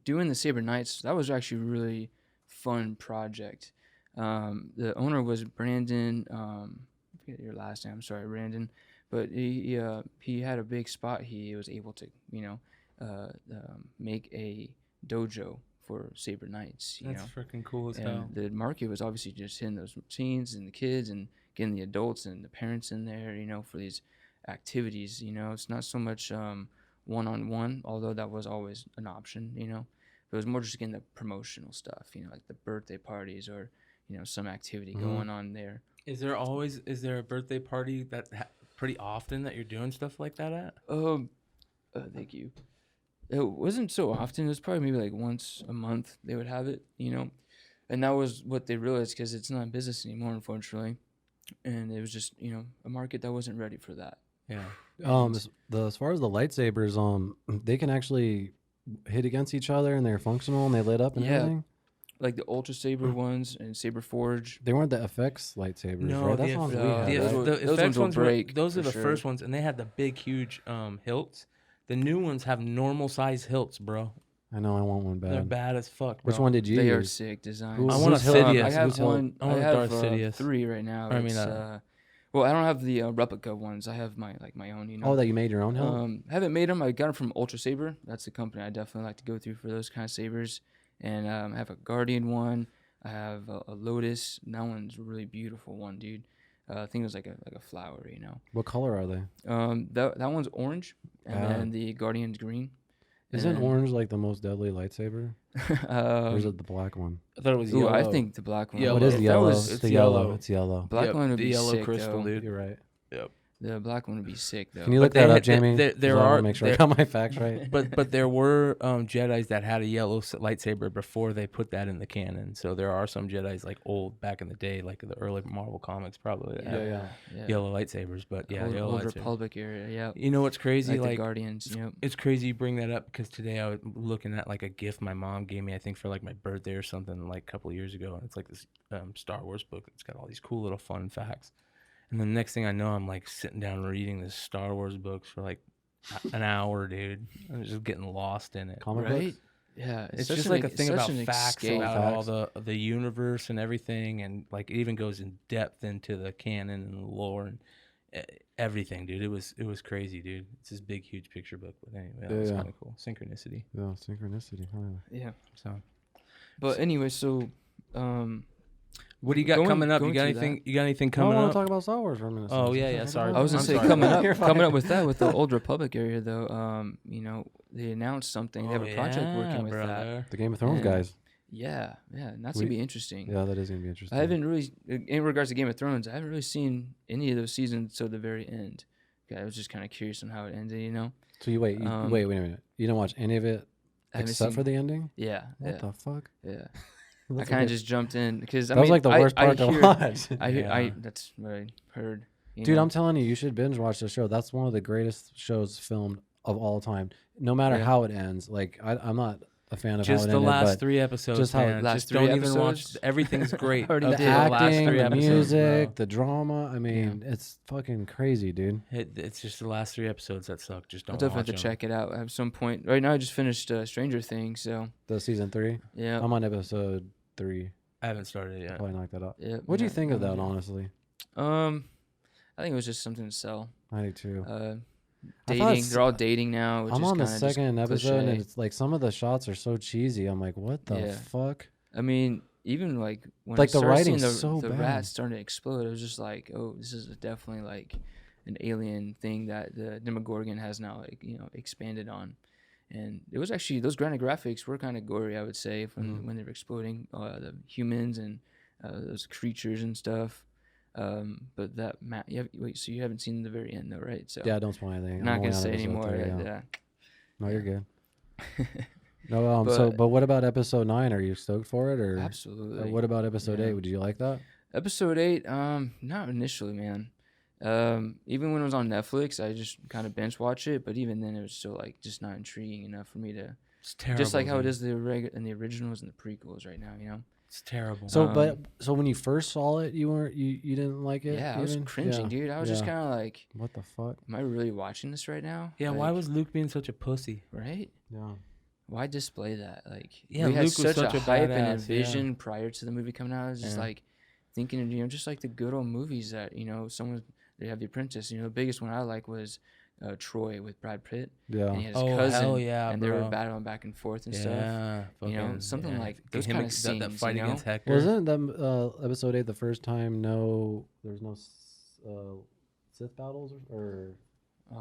doing the Saber Knights, that was actually a really fun project. The owner was Brandon. I forget your last name. I'm sorry, Brandon. But he had a big spot. He was able to, you know, make a dojo for Saber Knights. You That's know, freaking cool as hell. and the market was obviously just hitting those teens and the kids and getting the adults and the parents in there, you know, for these activities. You know, it's not so much one-on-one, although that was always an option, you know. It was more just getting the promotional stuff, you know, like the birthday parties or, you know, some activity going on there. Is there a birthday party that pretty often that you're doing stuff like that at? Thank you. It wasn't so often. It was probably maybe like once a month they would have it, you know. And that was what they realized because it's not business anymore, unfortunately. And it was just, you know, a market that wasn't ready for that. Yeah. As far as the lightsabers, they can actually hit against each other and they're functional and they lit up and Yeah. everything. Like the Ultra Saber ones and Saber Forge. They weren't the FX lightsabers, No, right? That's the the ones we F- had, the- right? those the ones effects will ones break, those are for the first sure. ones, and they had the big, huge hilts. The new ones have normal size hilts, bro. I know I want one They're bad. bad as fuck, bro. Which one did you They are use? sick designs. Who's- I want a who's Hilt- Sidious. I have who's Hilt- one. I want a have Darth Sidious. 3 right now. I mean, It's, well, I don't have the replica ones. I have my own. You know. Oh, that you made your own hilt? Haven't made them. I got them from Ultra Saber. That's the company I definitely like to go through for those kind of sabers. And I have a Guardian one. I have a Lotus. And that one's a really beautiful one, dude. I think it was like a flower, you know. What color are they? That one's orange, and Ah. then the Guardian's green. Isn't And, orange like the most deadly lightsaber? Or is it the black one? I thought it was Ooh, yellow. I think the black one. Yellow. What is If the that yellow? was- It's It's the yellow. yellow. It's yellow. black Yep, one would the be yellow sick, crystal, though. dude. You're right. Yep. The black one would be sick though. Can you look that up, Jamie? There I are want to make sure I got my facts right. but there were Jedis that had a yellow lightsaber before they put that in the canon. So there are some Jedis like old back in the day, like the early Marvel comics, probably that had yellow lightsabers. But yeah, yellow old lightsabers. Republic area. Yeah. You know what's crazy? Like the Guardians. Yep. It's crazy you bring that up because today I was looking at like a gift my mom gave me, I think for like my birthday or something, like a couple of years ago. And it's like this Star Wars book that's got all these cool little fun facts. And the next thing I know, I'm like sitting down reading this Star Wars books for like an hour, dude. I'm just getting lost in it. Comic Right? books? Yeah. It's just like a thing about an facts escape. about all the universe and everything, and like it even goes in depth into the canon and the lore and everything, dude. It was crazy, dude. It's this big, huge picture book, but anyway, it's kind of cool. Synchronicity. Yeah, synchronicity. Yeah. So, But anyway, so what do you got Going- coming up? You going got to anything? that. You got anything I coming want up? to talk about Star Wars for a minute. Oh, yeah, sorry. I was gonna I'm say sorry. coming up with that with the Old Republic area though. You know, they announced something. They have a project working with that. The Game of Thrones Yeah. guys. Yeah, and that's gonna be interesting. Yeah, that is gonna be interesting. I haven't really, in regards to Game of Thrones, I haven't really seen any of those seasons till the very end. Okay, I was just kind of curious on how it ended. You know. So you wait a minute. You didn't watch any of it I haven't except seen- for the ending? Yeah. What the fuck? Yeah. I That's kind okay. of just jumped in because That was like the worst part to watch. That's what I heard. you Dude, know? I'm telling you, you should binge watch the show. That's one of the greatest shows filmed of all time. No matter Yeah. how it ends. Like I'm not a fan of Just how it the ended, last but 3 episodes, just how- man. Last Just 3 don't even watch. episodes? Everything's great. Already up the to did. the last acting, 3 the episodes, music, bro. the drama. I mean, it's fucking crazy, dude. It's just the last 3 episodes that suck. Just I'll don't definitely watch have to them. check it out at some point. Right now, I just finished Stranger Things, so The season 3. yeah. I'm on episode 3. I haven't started it yet. Probably knock that out. Yeah, What do you yeah, think of yeah. that, honestly? I think it was just something to sell. I do too. Uh, I thought dating. it's- They're all dating now. Which I'm is on the kinda just second episode, and cliche. it's like some of the shots are so cheesy. I'm like, what the Yeah. fuck? I mean, even like when Like, I the started seeing writing's so the bad. rats starting to explode, it was just like, oh, this is definitely like an alien thing that the Demogorgon has now like expanded on. And it was actually those graphics were kind of gory, I would say, when they were exploding the humans and those creatures and stuff. But that so you haven't seen the very end though, right? So Yeah, don't spoil anything. I'm not only gonna on say episode anymore. 3, Yeah. No, you're good. No, but what about episode 9? Are you stoked for it, or Absolutely. what about episode Yeah. 8? Would you like that? Episode 8, not initially, man. Even when it was on Netflix, I just kind of bench watch it, but even then, it was still like just not intriguing enough for me to. It's terrible. Just like how it dude. is in the originals and the prequels right now, It's terrible. So, so when you first saw it, you didn't like it? Yeah, I was even? cringing, Yeah. dude. I was just Yeah. kind of like, What the fuck? am I really watching this right now? yeah, Like, why was Luke being such a pussy? right? Yeah. Why display that? Like, Yeah, we had Luke was such such a a hype and a badass, yeah. vision prior to the movie coming out. I was just Yeah. like thinking of just like the good old movies that they have The Apprentice. The biggest one I like was Troy with Brad Pitt. Yeah. And he had his Oh, cousin, hell yeah, and they were bro. battling back and forth and stuff. Yeah, something like those him kinda that scenes, fight you know? against Hector. Wasn't that episode 8 the first time there was no Sith battles or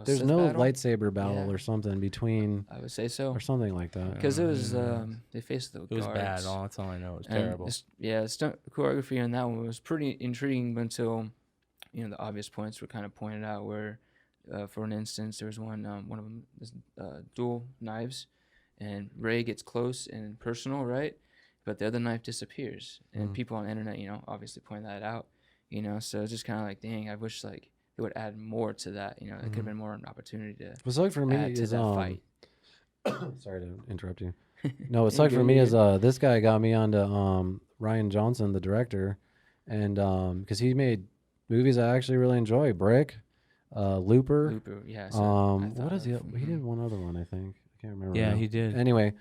there's Sith no battle? lightsaber battle Yeah. or something between I would say so or something like that. because it was Yeah. they faced the It was guards. bad. That's all I know. It was And terrible. the stunt choreography on that one was pretty intriguing until the obvious points were kind of pointed out where. For an instance, there was one of them is dual knives, and Rey gets close and personal, right? But the other knife disappears, and people on the internet, obviously point that out, So it's just kind of like, dang, I wish like they would add more to that, There could have been more an opportunity to What's like for me add to is that fight. sorry to interrupt you. No, what's You're like for good, me you're is this guy got me onto Ryan Johnson, the director, and because he made movies I actually really enjoy. Brick. Looper. Yeah. So I What thought is he? of, He did one other one, I think. I can't remember. Yeah, now. he did. Anyway,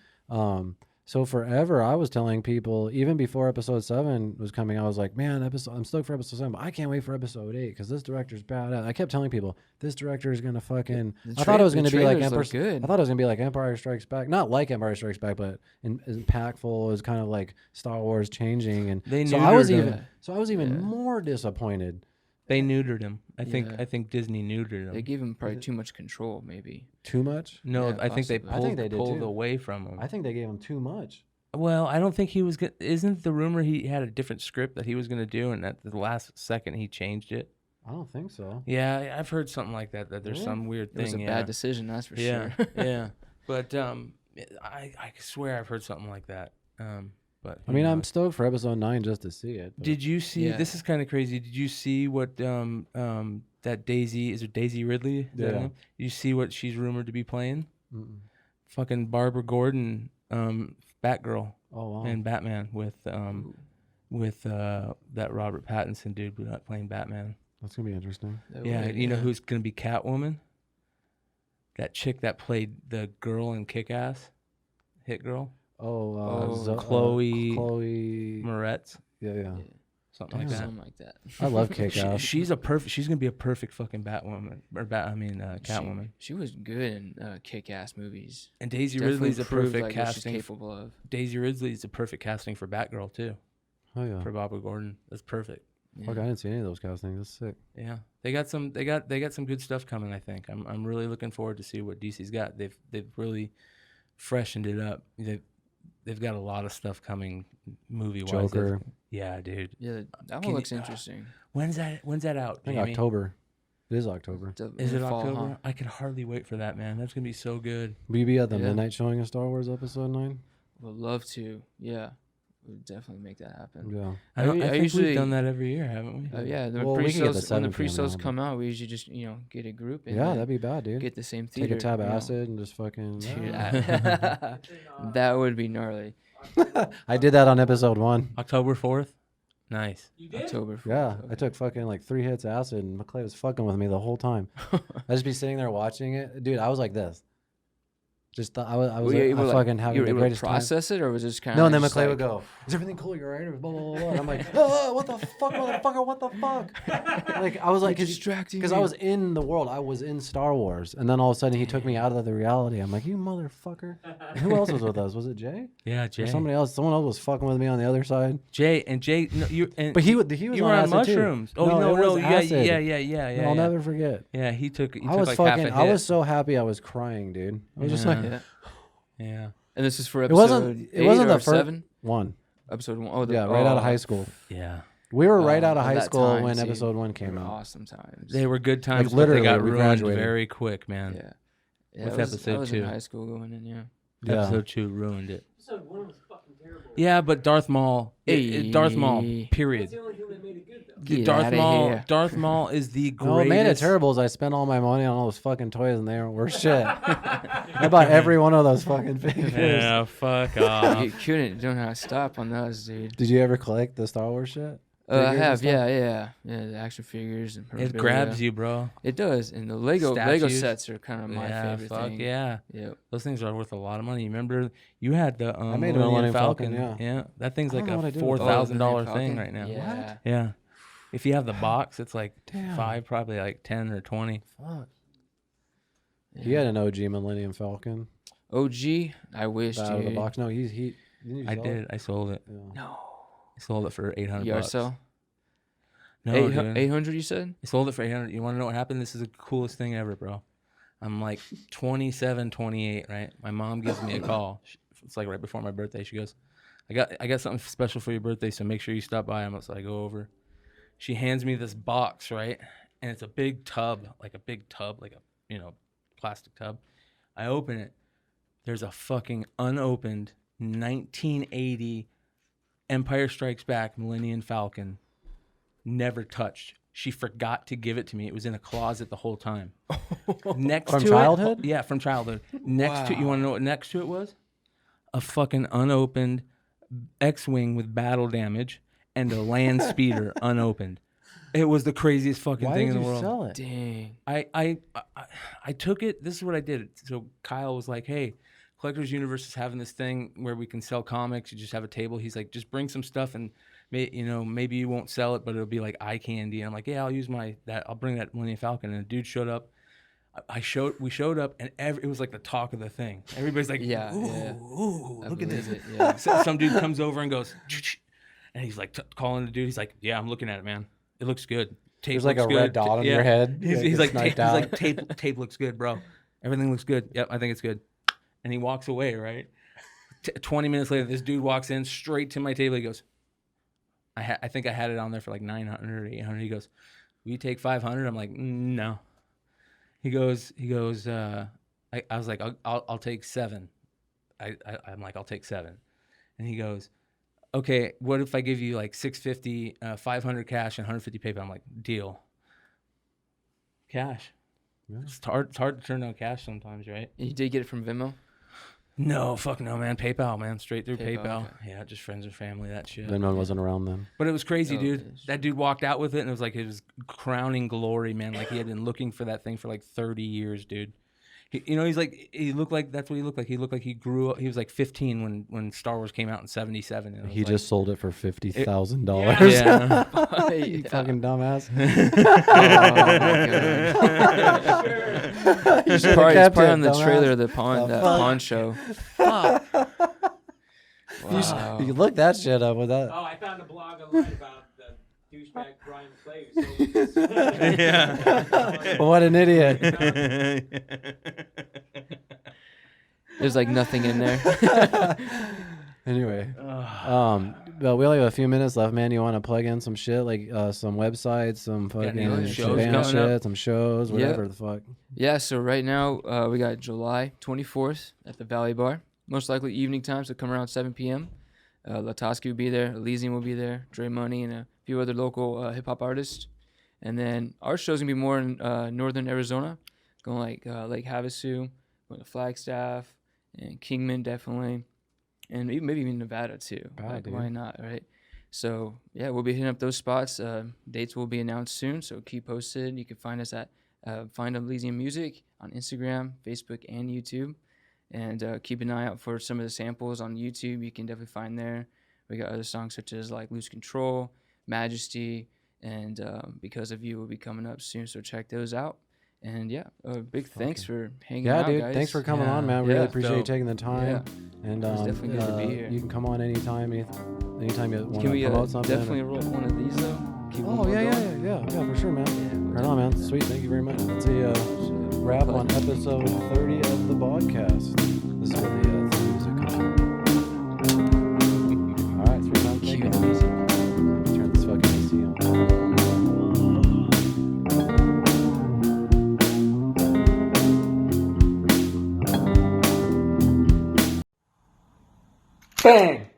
so forever I was telling people, even before episode 7 was coming, I was like, man, I'm stoked for episode 7, but I can't wait for episode 8 because this director's badass. I kept telling people this director is gonna fucking. I thought it was gonna be like Empire. Good. I thought it was gonna be like Empire Strikes Back, not like Empire Strikes Back, but impactful. It was kind of like Star Wars changing, and They so I was neutered even him. more disappointed. They neutered him. I Yeah. think Disney neutered him. They gave him probably too much control, maybe. Too much. No, Yeah, I think they possibly. I think they did pulled too. away from him. I think they gave him too much. Well, I don't think he was. Isn't the rumor he had a different script that he was going to do, and at the last second he changed it? I don't think so. Yeah, I've heard something like that. That there's Really? some weird It thing. was a yeah. bad decision, that's for Yeah, sure. yeah. But I swear I've heard something like that. But I mean, who I'm knows? stookt for episode 9 just to see it. but- Did you see? Yeah. This is kind of crazy. Did you see what that Daisy, is it Daisy Ridley? Is that her Yeah. name? You see what she's rumored to be playing? Mm-mm. Fucking Barbara Gordon, Batgirl Oh wow. and Batman with that Robert Pattinson dude playing Batman. That's gonna be interesting. That Yeah, would, you know who's gonna be Catwoman? That chick that played the girl in Kick-Ass, Hit Girl, Oh, Chloe Moretz. Moretz, Yeah. something like that. something like that. I love Kick-Ass. She's gonna be a perfect fucking Batwoman Catwoman. She was good in kick-ass movies. And Daisy Definitely Ridley's a proved, perfect like, what she's casting. capable of. Daisy Ridley's a perfect casting for Batgirl too. Oh yeah. For Barbara Gordon, that's perfect. Fuck, I didn't see any of those castings. That's sick. Yeah, they got some good stuff coming. I think I'm really looking forward to see what DC's got. They've really freshened it up. They've got a lot of stuff coming movie wise. Joker. Yeah, dude. Yeah, that Can one you- looks interesting. When's that out? I think Jamie? October. It is October. Is it fall, October? huh? I can hardly wait for that, man. That's gonna be so good. Will you be at the Yeah. midnight showing of Star Wars Episode 9? Would love to. Yeah, would definitely make that happen. Yeah. I think usually- we've done that every year, haven't we? Yeah, the Well, we can get the pre-sales, when the 7 p.m. pre-sales now, come out, we usually just get a group and Yeah, then that'd be bad, dude. get the same Take theater. a tab of you know. acid and just fucking. Dude, Yeah. that would be gnarly. I did that on episode 1. October 4th. Nice. You did? October 4th. Yeah, I okay. took fucking like 3 hits of acid, and McClay was fucking with me the whole time. I'd just be sitting there watching it, dude. I was like this. Just I was Were you I able to, fucking having you were the able to greatest time. process it, or was it just kind of No, and then McClay would go, "Is everything cool? You're right." Or blah blah blah. blah. And I'm like, "Oh, what the fuck, motherfucker? What the fuck?" Like I was like, distracting because I was in the world. I was in Star Wars, and then all of a sudden he took me out of the reality. I'm like, "You motherfucker!" And who else was with us? Was it Jay? Yeah, Jay. Or somebody else? Someone else was fucking with me on the other side. Jay. No, But he was you were on acid too. mushrooms. Oh No, it no, was yeah, acid. yeah. I'll never forget. Yeah, he took I was like fucking. half a I hit. was so happy. I was crying, dude. I was just Yeah. like, Yeah. Yeah. And this is for It episode wasn't- it 8 wasn't or the fir- 7? one. Episode 1. Oh, Yeah, right out of high school. Yeah. We were right out of at high that school time, when see, episode 1 they came were out. awesome times. They were good times, but literally, they got we ruined graduated. very quick, man. Yeah. With I was episode in 2. high school going in, yeah. Yeah. Episode 2 ruined it. Episode 1 was fucking terrible. Yeah, but Darth Maul. Darth Maul. Hey. That's Period. the only thing that made it good, though. Get Darth outta Maul. here. Darth Maul is the greatest. No, what made it terrible is I spent all my money on all those fucking toys and they weren't worth shit. I bought every one of those fucking figures. Yeah, fuck off. You couldn't. You don't know how to stop on those, dude. Did you ever collect the Star Wars shit? I Figures and have, stuff? yeah. The action figures and It memorabilia. grabs you, bro. It does, and the Lego Statues. sets are kind of my Yeah, favorite fuck thing. yeah. Yep. Those things are worth a lot of money. Remember, you had the I made a Millennium Millennium Falcon. Falcon, yeah. That thing's I like don't know what I a did with that. $4,000 Oh, thing the right now. Yeah. Yeah. If you have the box, it's like Damn. 5, probably like 10 or 20. Fuck. He had an OG Millennium Falcon. OG, I wish, Out of the dude. box. No, he didn't you I sell did. it? I sold it. Yeah. No. I sold it for $800. You sell? No, 800, you said? I sold it for 800. You want to know what happened? This is the coolest thing ever, bro. I'm like 27, 28, right? My mom gives me a call. It's like right before my birthday. She goes, I got something special for your birthday, so make sure you stop by. So I go over. She hands me this box, right? And it's a big tub, like a plastic tub. I open it. There's a fucking unopened 1980 Empire Strikes Back Millennium Falcon. Never touched. She forgot to give it to me. It was in a closet the whole time. Next From to childhood? it, yeah, from childhood. Next to, you want to know what next to it was? A fucking unopened X-wing with battle damage and a land speeder unopened. It was the craziest fucking Why thing did in the you world. sell it? Dang. I took it. This is what I did. So Kyle was like, "Hey, Collectors Universe is having this thing where we can sell comics. You just have a table." He's like, "Just bring some stuff and maybe you won't sell it, but it'll be like eye candy." And I'm like, "Yeah, I'll use I'll bring that Millennium Falcon." And a dude showed up. We showed up, and it was like the talk of the thing. Everybody's like, Yeah, ooh, yeah. ooh, I look at this. believe it, yeah. So some dude comes over and goes, and he's like calling the dude. He's like, "Yeah, I'm looking at it, man. It looks good. Tape There's like a looks red good. dot on Yeah." your head. He's like, sniped out. tape looks good, bro. Everything looks good. Yep, I think it's good. And he walks away, right? 20 minutes later, this dude walks in straight to my table. He goes, I think I had it on there for like 900 or 800. He goes, will you take 500? I'm like, no. He goes. I was like, I'll take 7. I'm like, I'll take 7. And he goes, okay, what if I give you like 650, 500 cash and 150 PayPal? I'm like, deal. Cash. Yeah. It's hard to turn down cash sometimes, right? You did get it from Venmo? No, fuck no, man. PayPal, man. Straight through PayPal. Okay. Yeah, just friends and family, that shit. Venmo wasn't around then. But it was crazy, Oh, dude. it is. That dude walked out with it, and it was like his crowning glory, man. Like he had been looking for that thing for like 30 years, dude. He's like, he looked like, that's what he looked like. He looked like he grew up. He was like 15 when Star Wars came out in 77. And He just sold it for $50,000. Yeah. You fucking dumbass. He's should've probably kept it, on the dumbass. trailer of the pawn show. Fuck. Wow. You can look that shit up with that. Oh, I found a blog online about the douchebag Brian Clay. Yeah. What an idiot. There's like nothing in there. Anyway, but we only have a few minutes left, man. You want to plug in some shit, like some websites, some any fucking shows band coming shit, up? some shows, whatever the fuck. Yeah, so right now we got July 24th at the Valley Bar. Most likely evening time, so come around 7 p.m. Latoski will be there, ELYSIUM will be there, Dre Money, and a few other local hip-hop artists. And then our show's going to be more in northern Arizona, going like Lake Havasu, going to Flagstaff, and Kingman definitely, and maybe even Nevada too. Like, why not, right? So, yeah, we'll be hitting up those spots. Dates will be announced soon, so keep posted. You can find us at Find ELYSIUM Music on Instagram, Facebook, and YouTube. And keep an eye out for some of the samples on YouTube. You can definitely find there. We got other songs such as like Lose Control, Majesty, and Because of You will be coming up soon. So check those out. And yeah, big thanks for hanging out, dude. guys. Thanks for coming on, man. Yeah, Really appreciate you dope. taking the time. Yeah. And It's definitely good to be here. You can come on anytime. Anytime you want Can to we promote something. definitely roll one of these though? Keep one Oh more yeah, going? yeah, for sure, man. Yeah, we'll Right on, man. Sweet. Thank you very much. Let's see. Wrap on episode 30 of the Bogcast. This is where the music comes from. All right, sweet, man. Thank Cue you. the music. Turn this fucking AC on. Bang!